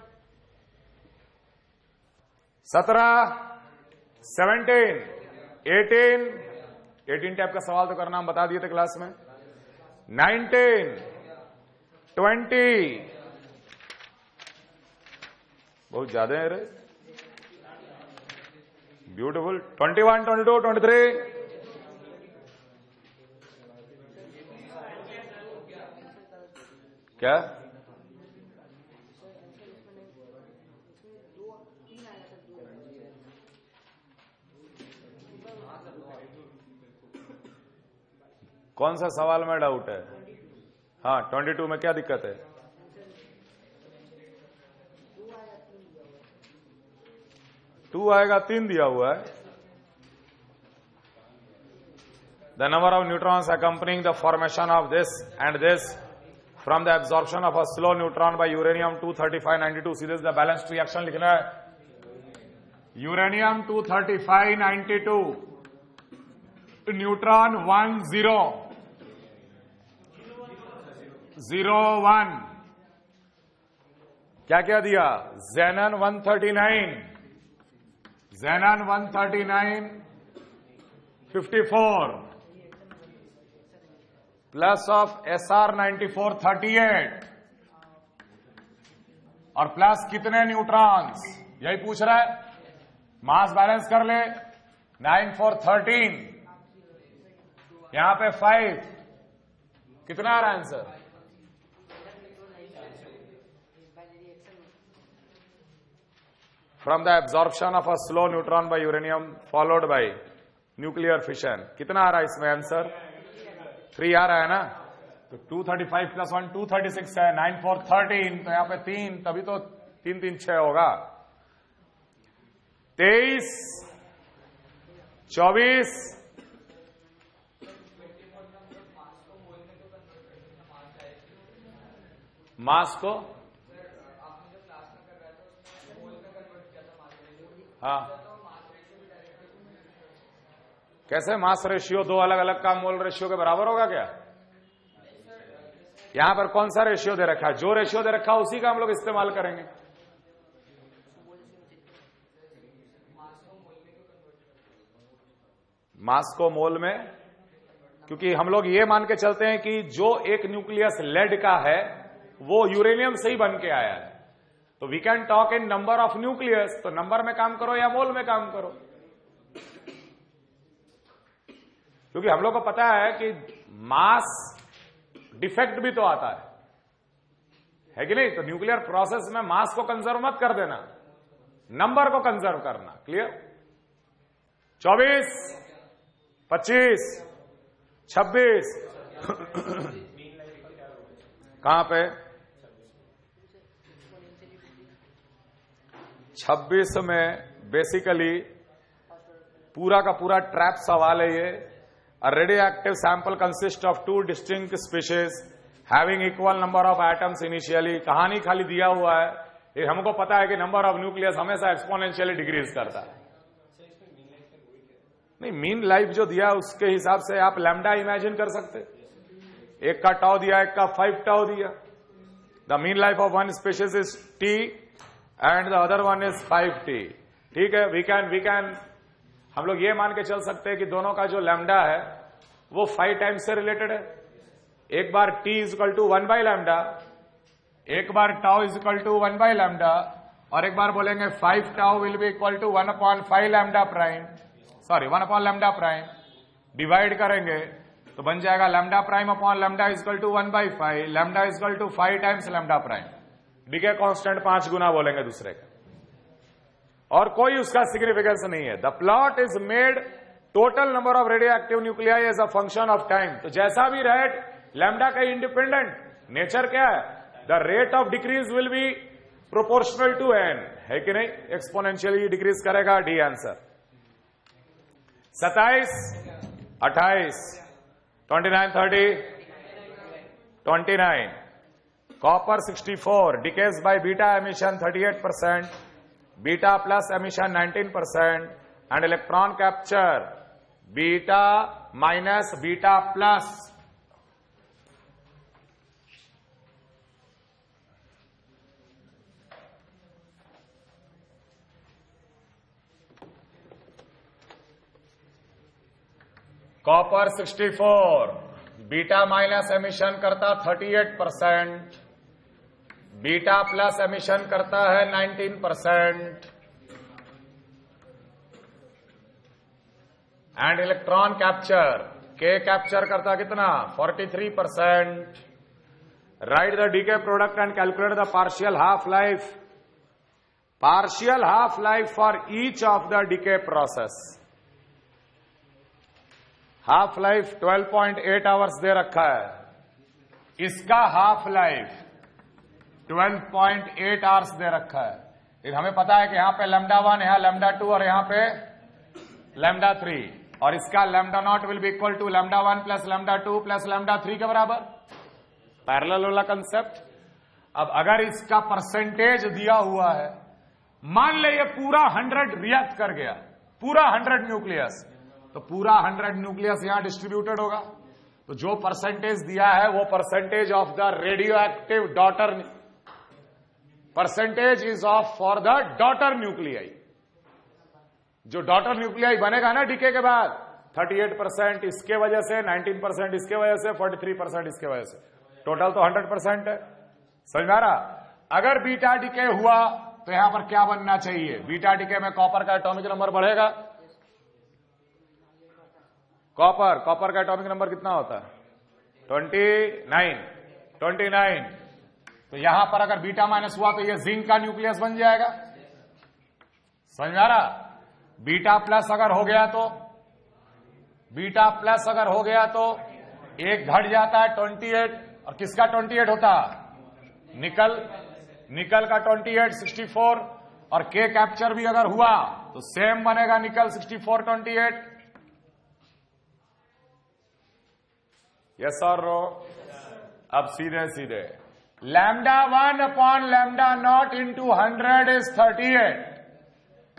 [SPEAKER 1] 17, 17, 18 टाइप का सवाल तो करना हम बता दिए थे क्लास में। 19, 20, बहुत ज्यादा है रे, ब्यूटीफुल। 21, 22, 23, क्या कौन सा सवाल में डाउट है? हाँ 22 में क्या दिक्कत है? टू आएगा, 3 दिया हुआ है। The number of neutrons accompanying the formation of this and this from the absorption of a slow neutron by uranium 23592, सीधे द बैलेंस्ड रिएक्शन लिखना है। यूरेनियम 23592, न्यूट्रॉन 1 0 0 1, क्या क्या दिया? ज़ेनन 139, ज़ेनन 139 54 प्लस ऑफ SR 94 38 और प्लस कितने न्यूट्रॉन्स, यही पूछ रहा है। मास बैलेंस कर ले, 9 4 13, यहां पे 5, कितना आ रहा है answer? From the absorption of a slow neutron by uranium followed by nuclear fission, कितना आ रहा है इसमें आंसर? 3 आ रहा है ना। तो 235 प्लस 1 236 है, 9 4 13, तो यहां पे 3, तभी तो 3 3 6 होगा। 23, 24, मास को, हाँ कैसे मास रेशियो दो अलग अलग का मोल रेशियो के बराबर होगा क्या? यहां पर कौन सा रेशियो दे रखा है? जो रेशियो दे रखा है उसी का हम लोग इस्तेमाल करेंगे। मास को मोल में, क्योंकि हम लोग ये मान के चलते हैं कि जो एक न्यूक्लियस लेड का है वो यूरेनियम से ही बन के आया है, तो we can talk in number of nucleus, तो नंबर में काम करो या मोल में काम करो, क्योंकि हम लोग को पता है कि मास डिफेक्ट भी तो आता है कि नहीं? तो न्यूक्लियर प्रोसेस में मास को कंजर्व मत कर देना, नंबर को कंजर्व करना। क्लियर? 24, 25, 26 कहां पे? 26 में बेसिकली पूरा का पूरा ट्रैप सवाल है ये। A radioactive sample consists of 2 distinct species having equal number of atoms initially। कहानी खाली दिया हुआ है, ये हमको पता है कि नंबर ऑफ न्यूक्लियस हमेशा एक्सपोनेंशियली डिक्रीज करता है। नहीं, मीन लाइफ जो दिया उसके हिसाब से आप लैम्डा इमेजिन कर सकते। एक का टाउ दिया, एक का 5 टाउ दिया। The mean life of one species is T and the other one is 5T। ठीक है, वी कैन हम लोग ये मान के चल सकते हैं कि दोनों का जो लैम्डा है वो 5 टाइम्स से रिलेटेड है। एक बार T is equal to 1 by lambda, एक बार tau is equal to 1 by lambda, और एक बार बोलेंगे 5 tau will be equal to 1/5 lambda prime, sorry 1 lambda prime, divide करेंगे तो बन जाएगा lambda prime upon lambda equal to 1/5, lambda equal to 5 times lambda prime. Decay constant 5 गुना बोलेंगे दूसरे का, और कोई उसका सिग्निफिकेंस नहीं है। The plot is made total number of radioactive nuclei as a function of time. तो जैसा भी रहे लैम्डा का इंडिपेंडेंट नेचर क्या है, the rate of decrease will be proportional to N, है कि नहीं, एक्सपोनेंशियली डिक्रीज करेगा। D answer. 27, 28, 29, 30, 29, copper 64, decays by beta emission 38%, beta plus emission 19%, and electron capture beta minus beta plus copper 64, beta minus emission करता 38%, beta plus emission करता है 19%, and electron capture के capture करता कितना 43%। Right the decay product and calculate the partial half life, partial half life for each of the decay process. Half life 12.8 hours दे रखा है, इसका हाफ लाइफ 12.8 आवर्स दे रखा है। फिर हमें पता है कि यहां पे लैम्डा 1, यहां लैम्डा 2 और यहां पे लैम्डा 3, और इसका lambda not will be equal to lambda 1 plus lambda 2 plus lambda 3 के बराबर, पैरेलल वाला कंसेप्ट। अब अगर इसका परसेंटेज दिया हुआ है, मान ले ये पूरा 100 रिएक्ट कर गया, पूरा 100 न्यूक्लियस, तो पूरा 100 न्यूक्लियस यहां डिस्ट्रीब्यूटेड होगा। तो जो परसेंटेज दिया है वो percentage of the radio active daughter, percentage is of for the daughter nuclei. जो डॉटर न्यूक्लियाई बनेगा ना डीके के बाद, 38% इसके वजह से, 19% इसके वजह से, 43% इसके वजह से, टोटल तो 100% है। समझ में आ रहा? अगर बीटा डीके हुआ तो यहां पर क्या बनना चाहिए, बीटा डीके में कॉपर का एटॉमिक नंबर बढ़ेगा। कॉपर का एटॉमिक नंबर कितना होता है 29। तो यहां पर अगर बीटा माइनस हुआ तो ये जिंक का न्यूक्लियस बन जाएगा। समझ में आ रहा? बीटा प्लस अगर हो गया तो, बीटा प्लस अगर हो गया तो एक घट जाता है 28, और किसका 28 होता, निकल का 28 64, और के कैप्चर भी अगर हुआ तो सेम बनेगा निकल 64 28। यस और नो? अब सीधे lambda 1 upon lambda naught into 100 is 38,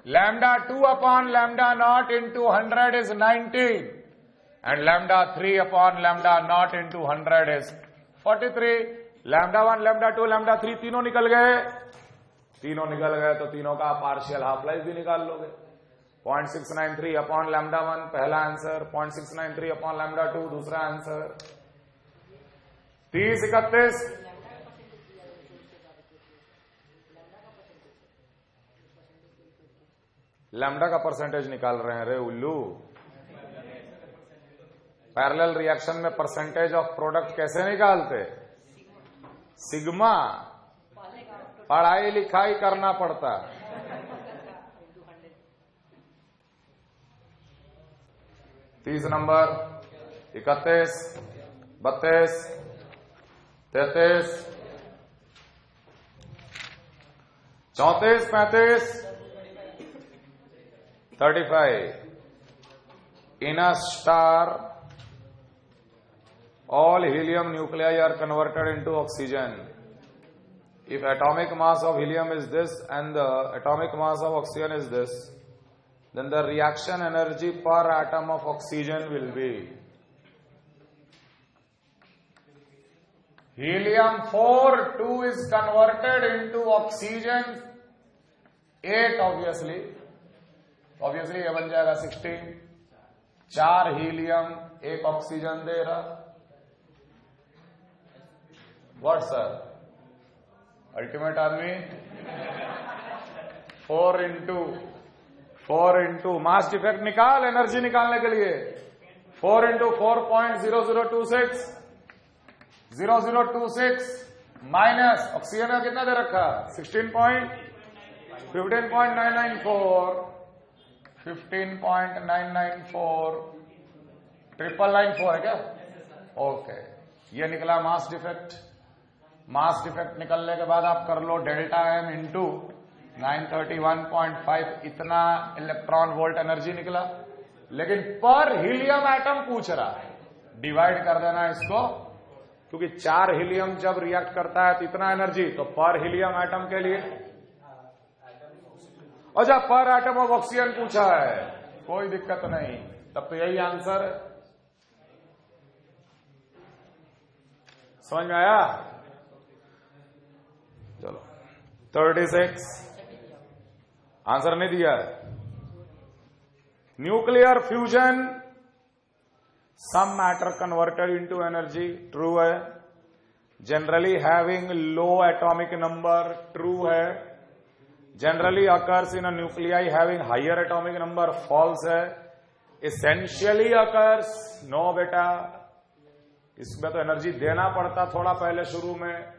[SPEAKER 1] lambda 2 upon lambda naught into 100 is 19, and lambda 3 upon lambda naught into 100 is 43। Lambda 1, lambda 2, lambda 3 तीनों निकल गए, तो तीनों का पार्शियल हाफ लाइफ भी निकाल लोगे। 0.693 अपॉन लैम्डा 1 पहला आंसर, 0.693 अपॉन लैम्डा 2 दूसरा आंसर। 30, 31, लैम्डा का परसेंटेज निकाल रहे हैं रे उल्लू। पैरेलल रिएक्शन में परसेंटेज ऑफ प्रोडक्ट कैसे निकालते, सिग्मा। पढ़ाई लिखाई करना पड़ता। 30 number, 31, 32, 33, 34, 35, 35. In a star, all helium nuclei are converted into oxygen. If atomic mass of helium is this and the atomic mass of oxygen is this, then the reaction energy per atom of oxygen will be helium-4 2 is converted into oxygen 8 obviously ये बन जाएगा 16, 4 helium 1 oxygen दे रहा। What sir, ultimate आदमी 4 into mass defect निकाल energy निकालने के लिए 4 into 4.0026 minus oxygen का कितना दे रखा 15.994 994 है क्या? ओके, ये निकला मास डिफेक्ट। मास डिफेक्ट निकलने के बाद आप कर लो डेल्टा एम इंटू 931.5, इतना इलेक्ट्रॉन वोल्ट एनर्जी निकला। लेकिन पर हीलियम एटम पूछ रहा है, डिवाइड कर देना इसको, क्योंकि 4 हीलियम जब रिएक्ट करता है तो इतना एनर्जी, तो पर हीलियम एटम के लिए। अच्छा, पर एटम ऑफ ऑक्सीजन पूछा है, कोई दिक्कत नहीं, तब तो यही आंसर है। समझ में आया? चलो 36 आंसर नहीं दिया है। Nuclear fusion, some matter converted into energy, true है। Generally having low atomic number, true है। Generally occurs in a nuclei having higher atomic number, false है। एसेंशियली अकर्स, नो बेटा, इसमें तो एनर्जी देना पड़ता थोड़ा पहले शुरू में।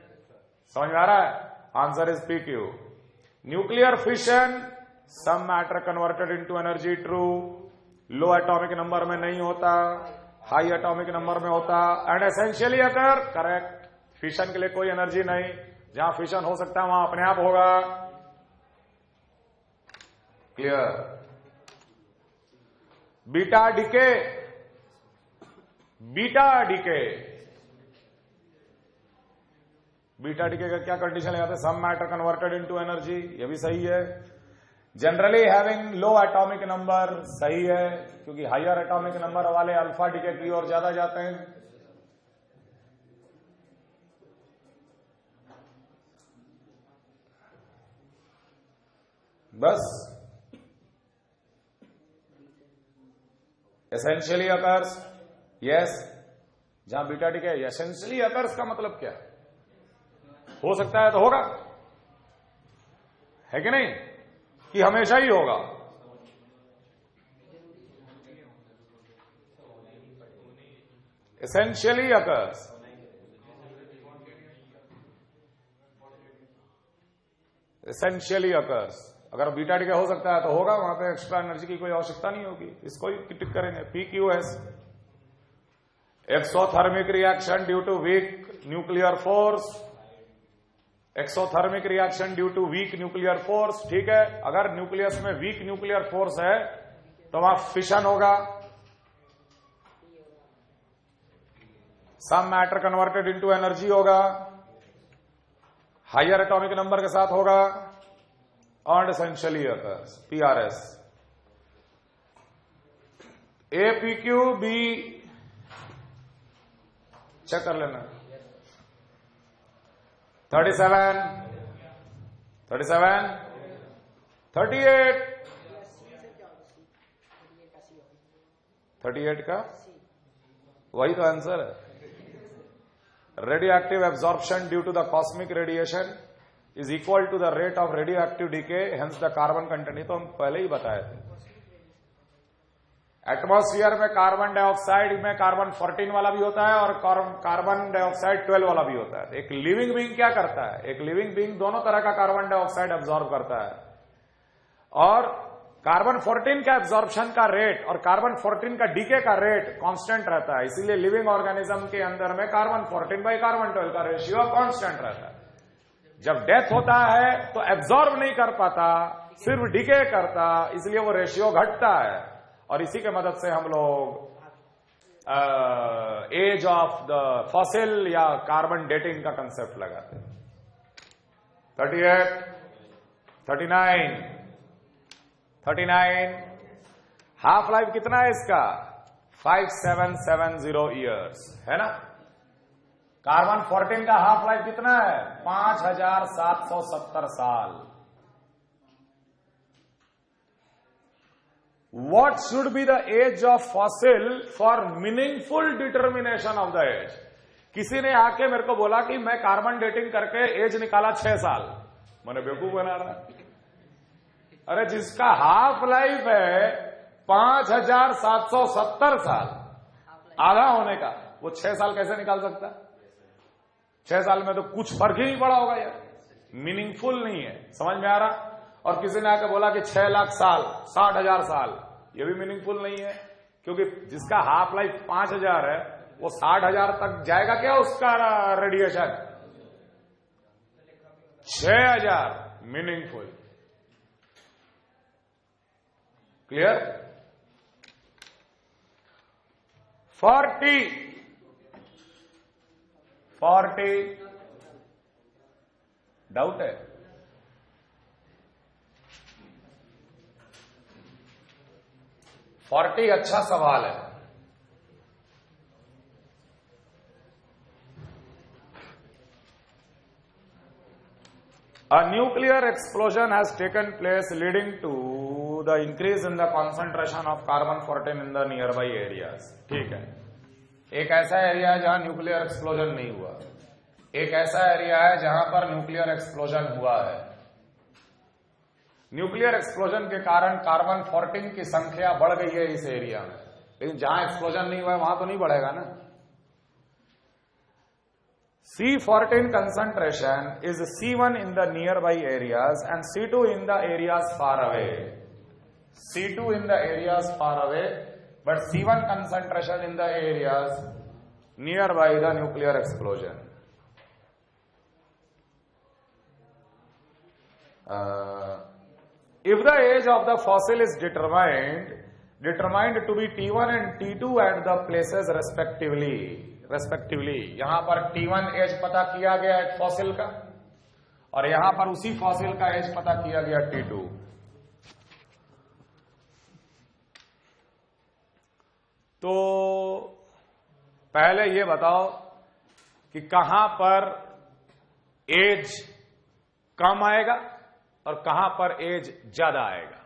[SPEAKER 1] समझ में आ रहा है? Answer is PQ। Nuclear fission, some matter converted into energy, true. Low atomic number में नहीं होता, हाई एटॉमिक नंबर में होता। And essentially occur, correct, fission के लिए कोई एनर्जी नहीं, जहां फिशन हो सकता है वहां अपने आप होगा। Clear? Beta decay, beta decay, beta decay का क्या कंडीशन लगाते हैं? Some matter converted into energy, ये भी सही है। Generally having low atomic number, सही है, क्योंकि हायर एटॉमिक नंबर वाले अल्फा डीके की ओर ज्यादा जाते हैं। बस एसेंशियली अकर्स, यस, जहां बीटा डीके एसेंशियली अकर्स का मतलब क्या है? हो सकता है तो होगा, है कि नहीं, कि हमेशा ही होगा? एसेंशियली अकर्स, एसेंशियली अकर्स, अगर बीटा डीके हो सकता है तो होगा, वहां पे एक्स्ट्रा एनर्जी की कोई आवश्यकता नहीं होगी। इसको ही टिक करेंगे। PQS, exothermic reaction due to weak nuclear force, exothermic reaction due to weak nuclear force, ठीक है। अगर न्यूक्लियस में वीक न्यूक्लियर फोर्स है तो वहां फिशन होगा, some matter converted into energy होगा, हायर एटॉमिक नंबर के साथ होगा, और एसेंशियली अकर्स, PRS। APQ भी चेक कर लेना। 37, 38, का वही तो आंसर है। Radioactive absorption due to the cosmic radiation is equal to the rate of radioactive decay, hence the carbon content. ये तो हम पहले ही बताए थे। एटमॉस्फेयर में कार्बन डाइऑक्साइड में कार्बन 14 वाला भी होता है और कार्बन डाइऑक्साइड 12 वाला भी होता है। एक लिविंग बीइंग क्या करता है? एक लिविंग बीइंग दोनों तरह का कार्बन डाइऑक्साइड एब्जॉर्ब करता है, और कार्बन 14 का एब्जॉर्प्शन का रेट और कार्बन 14 का डीके का रेट कांस्टेंट रहता है। इसीलिए लिविंग ऑर्गेनिज्म के अंदर में कार्बन 14 बाई कार्बन 12 का रेशियो कांस्टेंट रहता है। जब डेथ होता है तो एब्जॉर्ब नहीं कर पाता, सिर्फ डीके करता, इसलिए वो रेशियो घटता है। और इसी के मदद से हम लोग एज ऑफ द फॉसिल या कार्बन डेटिंग का कंसेप्ट लगाते हैं। 38, 39, हाफ लाइफ कितना है इसका? 5770 ईयर्स, है ना। कार्बन 14 का हाफ लाइफ कितना है? 5770 साल। What should be the age of fossil for meaningful determination of the age? किसी ने आके मेरे को बोला कि मैं कार्बन डेटिंग करके एज निकाला 6 साल, मैंने बेवकूफ बना रहा। अरे जिसका हाफ लाइफ है 5770 साल आधा होने का, वो 6 साल कैसे निकाल सकता? 6 साल में तो कुछ फर्क ही नहीं पड़ा होगा यार, मीनिंगफुल नहीं है। समझ में आ रहा? और किसी ने आकर बोला कि 6 लाख साल, 60,000 साल, ये भी मीनिंगफुल नहीं है, क्योंकि जिसका हाफ लाइफ 5000 है वो 60,000 तक जाएगा क्या उसका रेडिएशन? 6000 मीनिंगफुल। क्लियर? 40 डाउट है? फोर्टी अच्छा सवाल है। A nuclear explosion has taken place leading to the increase in the concentration of carbon-14 in the nearby areas। ठीक है, एक ऐसा एरिया है जहां न्यूक्लियर एक्सप्लोजन नहीं हुआ, एक ऐसा एरिया है जहां पर न्यूक्लियर एक्सप्लोजन हुआ है। न्यूक्लियर एक्सप्लोजन के कारण कार्बन-14 की संख्या बढ़ गई है इस एरिया में, लेकिन जहां एक्सप्लोजन नहीं हुआ है वहां तो नहीं बढ़ेगा ना। C14 concentration is C1 in the nearby areas and C2 in the areas far away. C2 in the areas far away, but C1 concentration in the areas nearby the nuclear explosion. If the age of the fossil is determined to be T1 and T2 at the places respectively, यहां पर T1 as पता किया गया एक fossil का, और यहां पर उसी फॉसिल का एज पता किया गया T2। तो पहले ये बताओ कि कहां पर एज कम आएगा और कहां पर एज ज्यादा आएगा।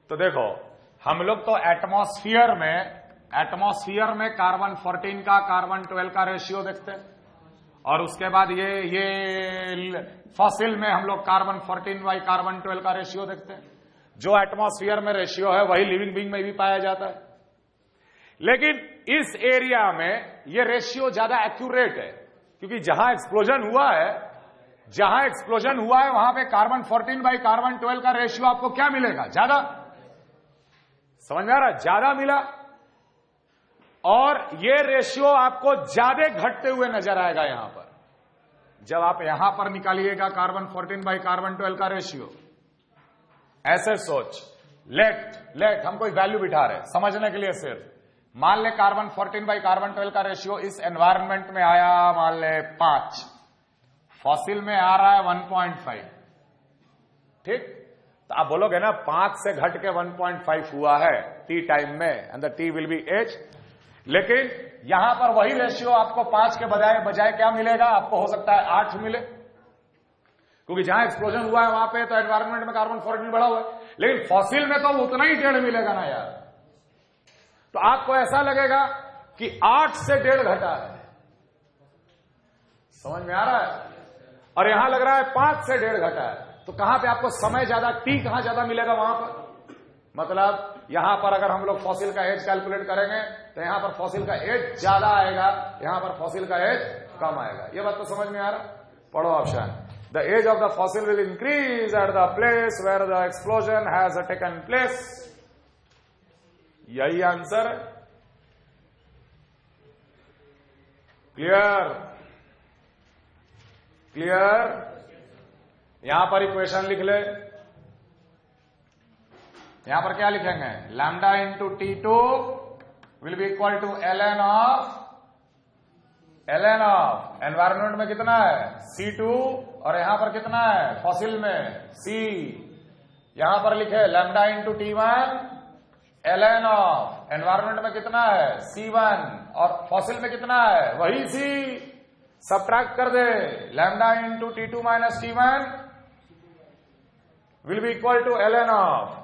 [SPEAKER 1] तो देखो, हम लोग तो एटमॉस्फियर में कार्बन-14 का कार्बन-12 का रेशियो देखते हैं, और उसके बाद ये फॉसिल में हम लोग कार्बन-14 बाई कार्बन-12 का रेशियो देखते हैं। जो एटमॉस्फियर में रेशियो है वही लिविंग बीइंग में भी पाया जाता है, लेकिन इस एरिया में ये रेशियो ज्यादा एक्यूरेट है, क्योंकि जहां एक्सप्लोजन हुआ है वहां पे कार्बन-14 बाई कार्बन-12 का रेशियो आपको क्या मिलेगा? ज्यादा। समझ में आ रहा? ज्यादा मिला, और ये रेशियो आपको ज्यादा घटते हुए नजर आएगा यहां पर। जब आप यहां पर निकालिएगा कार्बन-14 बाई कार्बन-12 का रेशियो, ऐसे सोच, लेट हम कोई वैल्यू बिठा रहे समझने के लिए, सिर्फ मान ले कार्बन-14 बाई कार्बन-12 का रेशियो इस एनवायरनमेंट में आया, मान ले 5, फॉसिल में आ रहा है 1.5। ठीक, तो आप बोलोगे ना 5 से घट के 1.5 हुआ है टी टाइम में, and the T will B H. लेकिन यहां पर वही रेशियो आपको 5 के बजाय क्या मिलेगा? आपको हो सकता है 8 मिले, क्योंकि जहां एक्सप्लोजन हुआ है वहां पे तो एनवायरनमेंट में कार्बन-14 बढ़ा हुआ है, लेकिन फॉसिल में तो उतना ही 1.5 मिलेगा ना यार। तो आपको ऐसा लगेगा कि 8 से 1.5 घटा है। समझ में आ रहा है? और यहां लग रहा है 5 से 1.5 घटा है, तो कहां पे आपको समय ज्यादा, टी कहां ज्यादा मिलेगा? वहां पर। मतलब यहां पर अगर हम लोग फॉसिल का एज कैलकुलेट करेंगे तो यहां पर फॉसिल का एज ज्यादा आएगा, यहां पर फॉसिल का एज कम आएगा। यह बात तो समझ में आ रहा? पढ़ो option. The age of the fossil will increase at the place where the explosion has taken place. यही आंसर है। क्लियर? यहां पर इक्वेशन लिख ले। यहां पर क्या लिखेंगे? Lambda into T2 will be equal to ln of environment में कितना है? C2, और यहां पर कितना है फॉसिल में? C। यहां पर लिखे lambda into T1 ln of environment में कितना है? C1, और फॉसिल में कितना है? वही C। सब्ट्रैक्ट कर दे, lambda into T2 minus T1 will be equal to ln of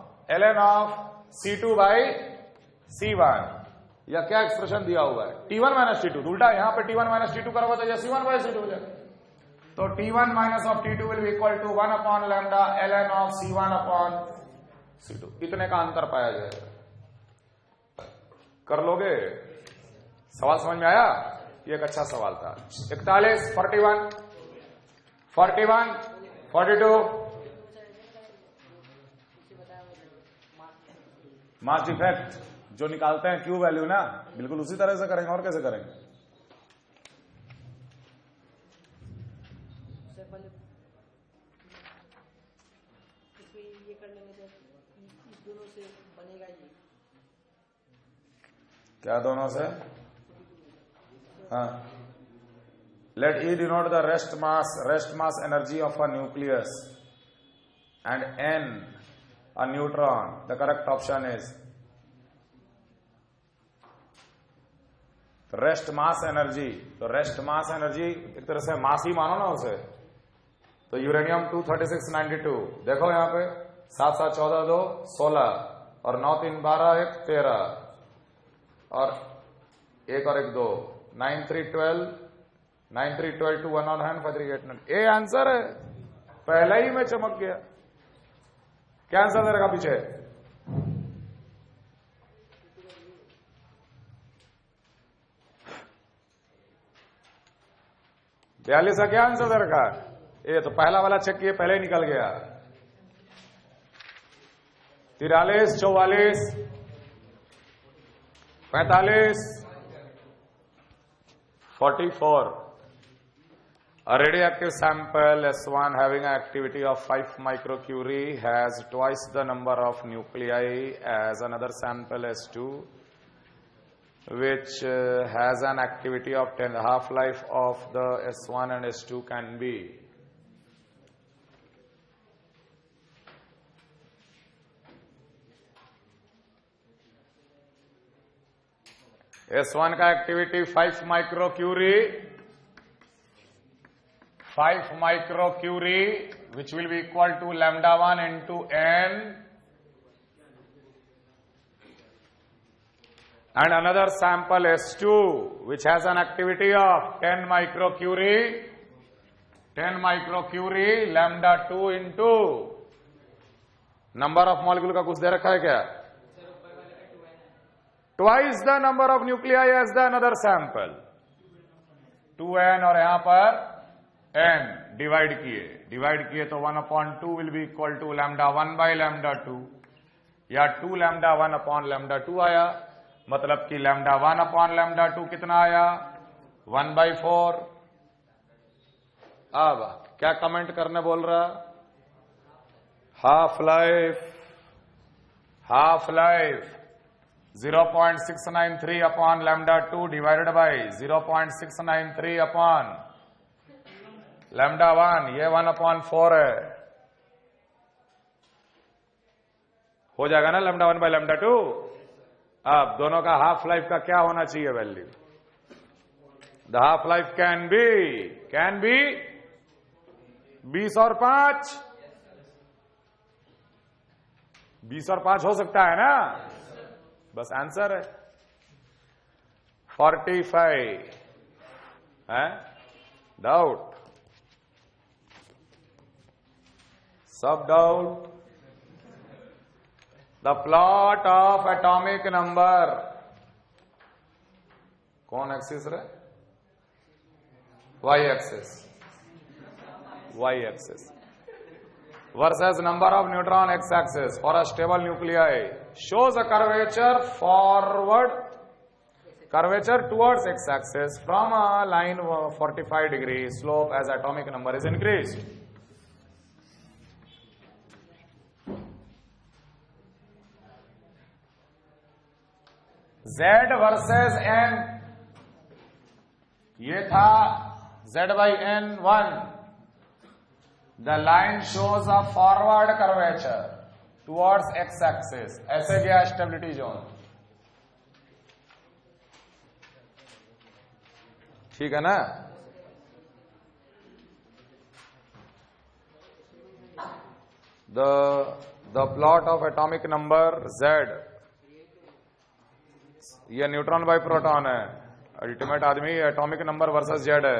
[SPEAKER 1] C2 by C1। या क्या एक्सप्रेशन दिया हुआ है? T1 माइनस T2, उल्टा यहां पे T1 माइनस T2 करोगे तो यह C1 बाई C2 हो जाएगा। तो T1 minus of T2 will be equal to 1 upon lambda ln of C1 upon C2। इतने का अंतर पाया जाएगा। कर लोगे? सवाल समझ में आया? ये एक अच्छा सवाल था। 41, 41, 41, 42, मास डिफेक्ट जो निकालते हैं क्यू वैल्यू ना, बिल्कुल उसी तरह से करेंगे। और कैसे करेंगे?
[SPEAKER 2] ये कर लेंगे तो इस दोनों से बनेगा ये।
[SPEAKER 1] क्या दोनों से? हाँ, late E denote the rest mass energy of a nucleus and N a neutron. The correct option is rest mass energy. तो रेस्ट मास एनर्जी एक तरह से मास ही मानो ना उसे। तो यूरेनियम 23692 देखो यहां पे 7 7 14 2 16 और 9 3 12 1 13 और 1 और 1 2 9 3 12 9 3 12 2 1 on hand 5 3 8 9। ये आंसर है। पहले ही में चमक गया। क्या आंसर दे रखा पीछे? 42 का क्या आंसर दे रखा? ये तो पहला वाला चेक किए, पहले ही निकल गया। 43, 44, 45, 44। A radioactive sample S1 having an activity of 5 microcurie has twice the number of nuclei as another sample S2 which has an activity of 10. The half-life of the S1 and S2 can be. S1 का activity 5 माइक्रोक्यूरी which will be equal to lambda 1 into n, and another sample S2 which has an activity of 10 microcurie lambda 2 into number of molecule का कुछ दे रखा है क्या? Twice the number of nuclei as the another sample, 2n और यहां पर n divide किए तो 1/2 will be equal to lambda 1 by lambda 2 या 2 lambda 1 upon lambda 2 आया। मतलब कि lambda 1 upon lambda 2 कितना आया? 1/4। अब क्या कमेंट करने बोल रहा? Half life 0.693 upon lambda 2 divided by 0.693 upon lambda 1, ये 1/4 है। हो जाएगा ना lambda 1 by lambda 2। अब दोनों का हाफ लाइफ का क्या होना चाहिए value? The half life can be 20 और 5, 20 और 5 हो सकता है ना? बस आंसर है 45 है। डाउट? सब doubt? The plot of atomic number कौन एक्सिस रे? Y axis versus number of neutron x axis for a stable nuclei shows a curvature towards x axis from a line 45 degree slope as atomic number is increased. Z versus n, ये था Z by n 1. The line shows a forward curvature towards x axis. ऐसे गया stability zone. ठीक है ना? The plot of atomic number Z, ये neutron by proton है। Ultimate आदमी एटॉमिक नंबर वर्सेस जेड है।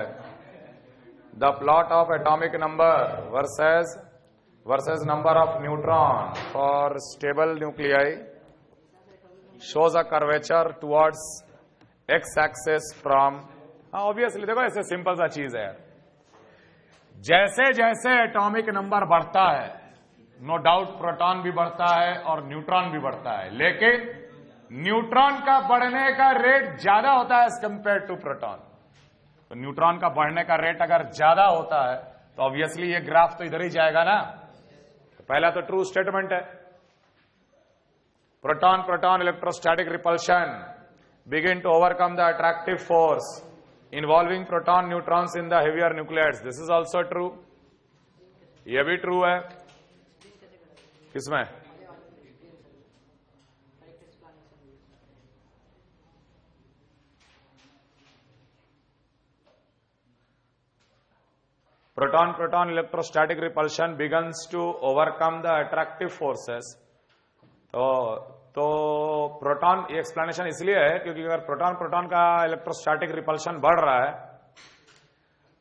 [SPEAKER 1] the plot of atomic number versus number of neutron for stable nuclei shows a curvature towards x-axis from, obviously देखो ऐसे simple सा चीज है यार, जैसे जैसे एटॉमिक नंबर बढ़ता है नो डाउट प्रोटॉन भी बढ़ता है और न्यूट्रॉन भी बढ़ता है, लेकिन न्यूट्रॉन का बढ़ने का रेट ज्यादा होता है एज कंपेयर टू प्रोटॉन। तो न्यूट्रॉन का बढ़ने का रेट अगर ज्यादा होता है तो ऑब्वियसली ये ग्राफ तो इधर ही जाएगा ना। तो पहला तो ट्रू स्टेटमेंट है, proton proton electrostatic repulsion begin to overcome the attractive force involving proton neutrons in the heavier nucleids. This is also true, ये भी ट्रू है। किसमें? proton proton electrostatic repulsion begins to overcome the attractive forces। तो proton, ये explanation इसलिए है क्योंकि अगर प्रोटॉन प्रोटॉन का इलेक्ट्रोस्टैटिक रिपल्शन बढ़ रहा है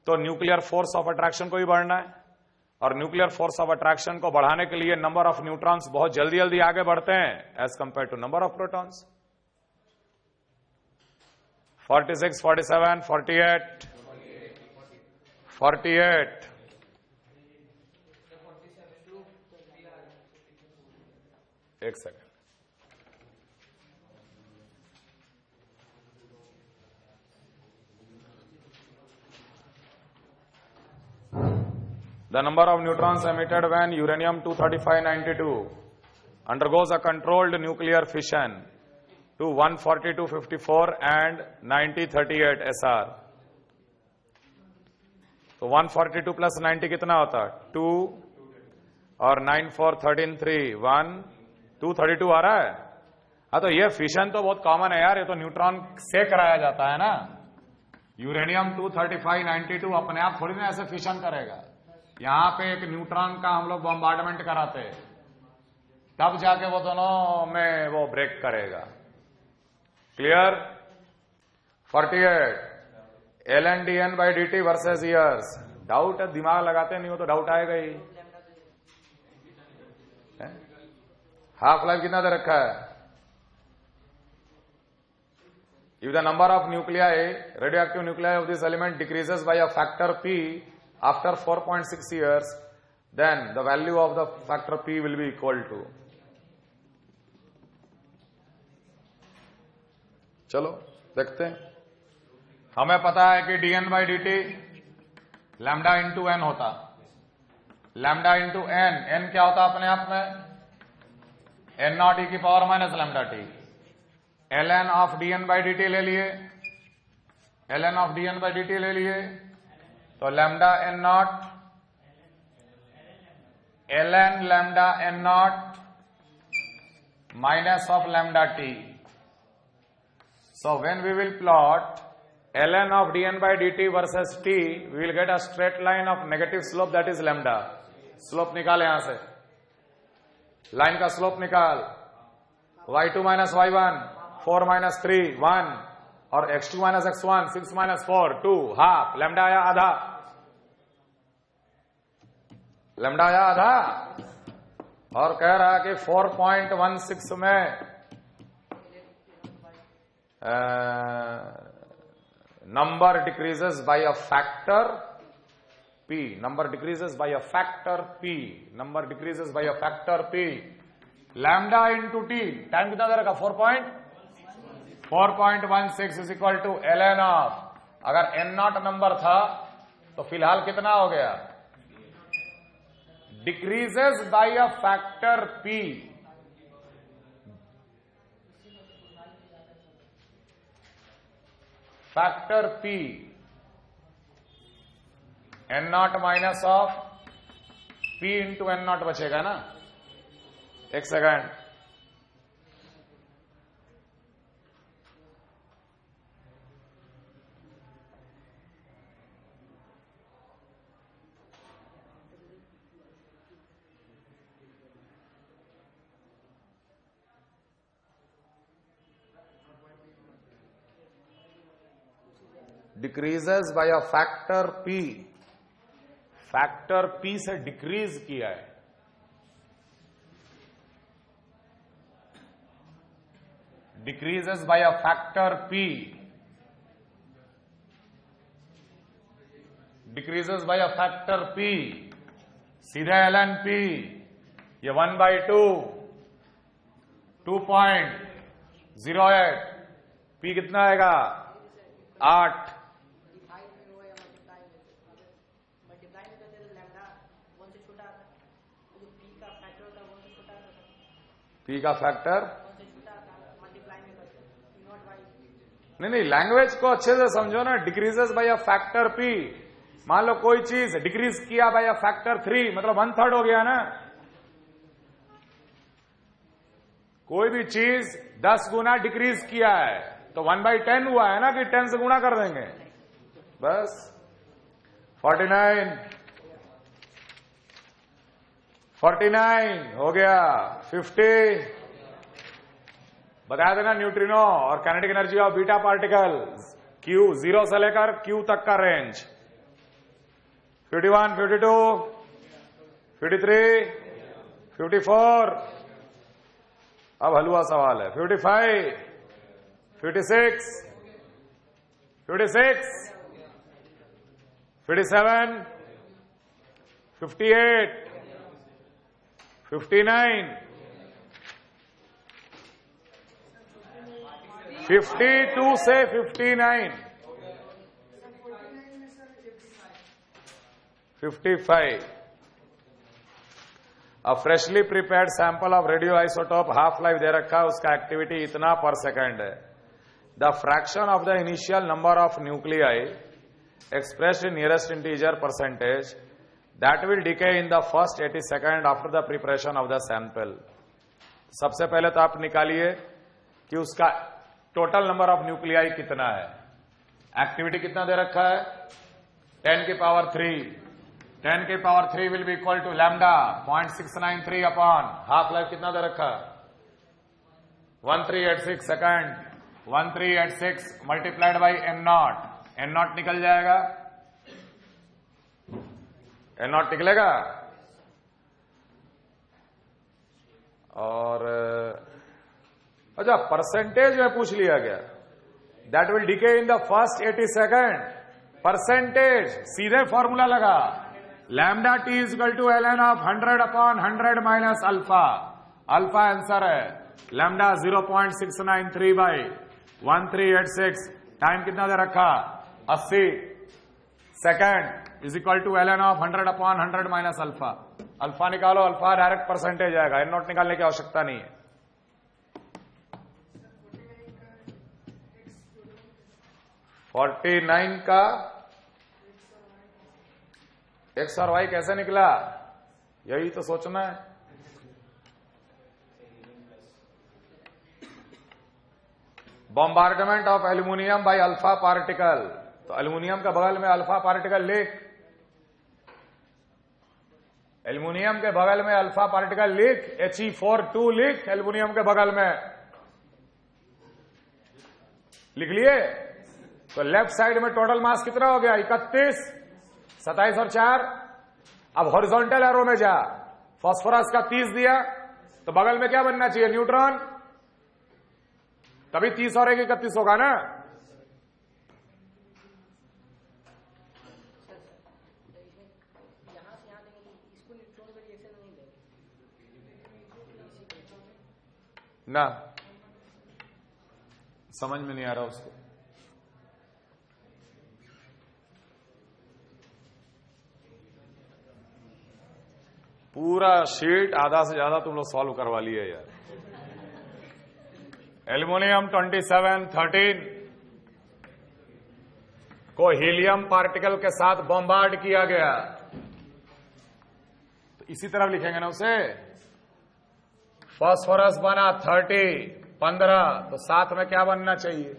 [SPEAKER 1] तो न्यूक्लियर फोर्स ऑफ अट्रैक्शन को भी बढ़ना है, और न्यूक्लियर फोर्स ऑफ अट्रैक्शन को बढ़ाने के लिए नंबर ऑफ न्यूट्रॉन्स बहुत जल्दी जल्दी आगे बढ़ते हैं as compare to number of protons. 46, 47, 48, 48, एक second, the number of neutrons emitted when uranium-235-92 undergoes a controlled nuclear fission to 142-54 and 90-38 SR। तो 142 प्लस 90 कितना होता है? 2 और 9, 4, 13, 3, 1, 232 आ रहा है। हाँ, तो ये फिशन तो बहुत कॉमन है यार, ये तो न्यूट्रॉन से कराया जाता है ना। यूरेनियम-235-92 अपने आप थोड़ी ना ऐसे फिशन करेगा, यहां पे एक न्यूट्रॉन का हम लोग बॉम्बार्डमेंट कराते हैं तब जाके वो दोनों में वो ब्रेक करेगा। Clear? 48, ln/dn/dt versus years. Doubt है, दिमाग लगाते नहीं हो तो डाउट आएगा ही। हाफ लाइफ कितना दे रखा है? If the number of nuclei, radioactive nuclei of this element decreases by a factor p after 4.6 years, then the value of the factor p will be equal to, चलो देखते हैं। हमें पता है कि dn/dt लैम्डा इंटू एन होता, lambda into N, N क्या होता अपने आप में? n0 e की power minus lambda T. ln of dn/dt ले लिए, ln ऑफ dn/dt ले लिए, तो lambda N not ln lambda N not minus of lambda T. So when we will plot ln of dn/dt versus t, we will get a straight line of negative slope, that is lambda। Slope निकाल, यहां से line का slope निकाल, y2 minus y1, 4 minus 3, 1, और x2 minus x1, 6 minus 4, 2, half. Lambda आया आधा, lambda आया आधा, और कह रहा है कि 4.16 में number decreases by a factor p, number decreases by a factor p, number decreases by a factor p। Lambda into T, time कितना दे रखा? 4.16 is equal to ln of, अगर n0 नंबर था तो फिलहाल कितना हो गया? Decreases by a factor p। Factor p, n0 minus of p into n0 बचेगा ना। एक second, decreases by a factor p factor P से डिक्रीज किया है, decreases by a factor P, decreases by a factor P, सीधे ln P, ये 1/2, 2.08, P कितना आएगा 8,
[SPEAKER 2] डिवाइड में हुआ या मल्टीप्लाई में करते तो लैम्डा 1 से छोटा आता, जो पी का फैक्टर होता है 1 से छोटा आता,
[SPEAKER 1] P का फैक्टर
[SPEAKER 2] 1 से छोटा आता, मल्टीप्लाई में करते नॉट बाई।
[SPEAKER 1] नहीं, लैंग्वेज को अच्छे से समझो ना। Decreases by a factor P, मान लो कोई चीज डिक्रीज किया बाय अ फैक्टर 3, मतलब 1/3 हो गया ना। कोई भी चीज 10 गुना डिक्रीज किया है तो 1/10 हुआ है ना, कि 10 से गुणा कर देंगे बस। 49 हो गया, 50 बताया था ना, न्यूट्रिनो और kinetic energy of beta particle Q 0 से लेकर Q तक का रेंज। 51, 52, 53, 54, अब हलवा सवाल है। 55, 56, 56, 57, 58, 59, 52 से 59, 55। अब freshly prepared sample of radio isotope half life दे रखा है, उसका एक्टिविटी इतना पर सेकेंड है। The fraction of the initial number of nuclei expressed in nearest integer percentage that will decay in the first 80 second after the preparation of the sample. सबसे पहले तो आप निकालिए कि उसका टोटल नंबर ऑफ न्यूक्लियाई कितना है। एक्टिविटी कितना दे रखा है 10 की पावर 3, 10 की power 3 will be equal to lambda 0.693 upon half life कितना दे रखा 1386 second. 1386 multiplied by n0, n0 निकल जाएगा, n0 निकलेगा। और अच्छा परसेंटेज में पूछ लिया गया, that will decay in the first 80 second. Percentage सीधे फॉर्मूला लगा, lambda T is equal to ln of 100 upon 100 minus alpha. Alpha answer है लैम्डा 0.693 बाई 1386। टाइम कितना दे रखा 80 second is equal to ln of 100 upon 100 minus alpha. Alpha निकालो, alpha direct percentage आएगा, n not निकालने की आवश्यकता नहीं है। $49 का एक्स और वाई कैसे निकला, यही तो सोचना है। Bombardment of aluminium by alpha particle, तो एल्यूमिनियम के बगल में अल्फा पार्टिकल लिख, एल्यूमिनियम के बगल में अल्फा पार्टिकल लिख, He42 लिख, एल्यूमिनियम के बगल में लिख लिए। तो लेफ्ट साइड में टोटल मास कितना हो गया 31, 27 और 4। अब हॉरिजॉन्टल एरो में जा, फास्फोरस का 30 दिया तो बगल में क्या बनना चाहिए न्यूट्रॉन, तभी 30 और 1 31 होगा ना।
[SPEAKER 2] यहाँ से यहाँ देंगे, इसको न्यूट्रॉन में रिएक्शन नहीं देंगे
[SPEAKER 1] ना, समझ में नहीं आ रहा उसको। पूरा शीट आधा से ज्यादा तुम लोग सॉल्व करवा लिए यार। एल्युमिनियम 2713 को हीलियम पार्टिकल के साथ बॉम्बार्ड किया गया, तो इसी तरह लिखेंगे ना उसे। फास्फोरस बना 15, तो साथ में क्या बनना चाहिए,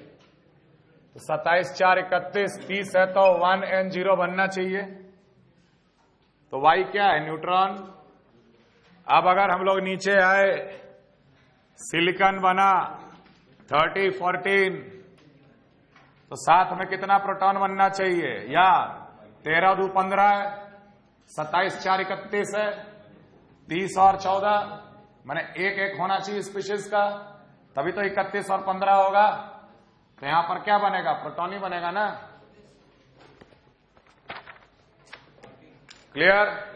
[SPEAKER 1] तो 27 4 31 30 है, तो 1n0 बनना चाहिए। तो y क्या है न्यूट्रॉन। अब अगर हम लोग नीचे आए, सिलिकॉन बना 30 14, तो साथ में कितना प्रोटॉन बनना चाहिए, या 13 2 15 है, 27 4 31 है, 30 और 14 मैंने एक एक होना चाहिए स्पीशीज का, तभी तो 31 और 15 होगा। तो यहां पर क्या बनेगा? प्रोटॉन ही बनेगा ना। क्लियर?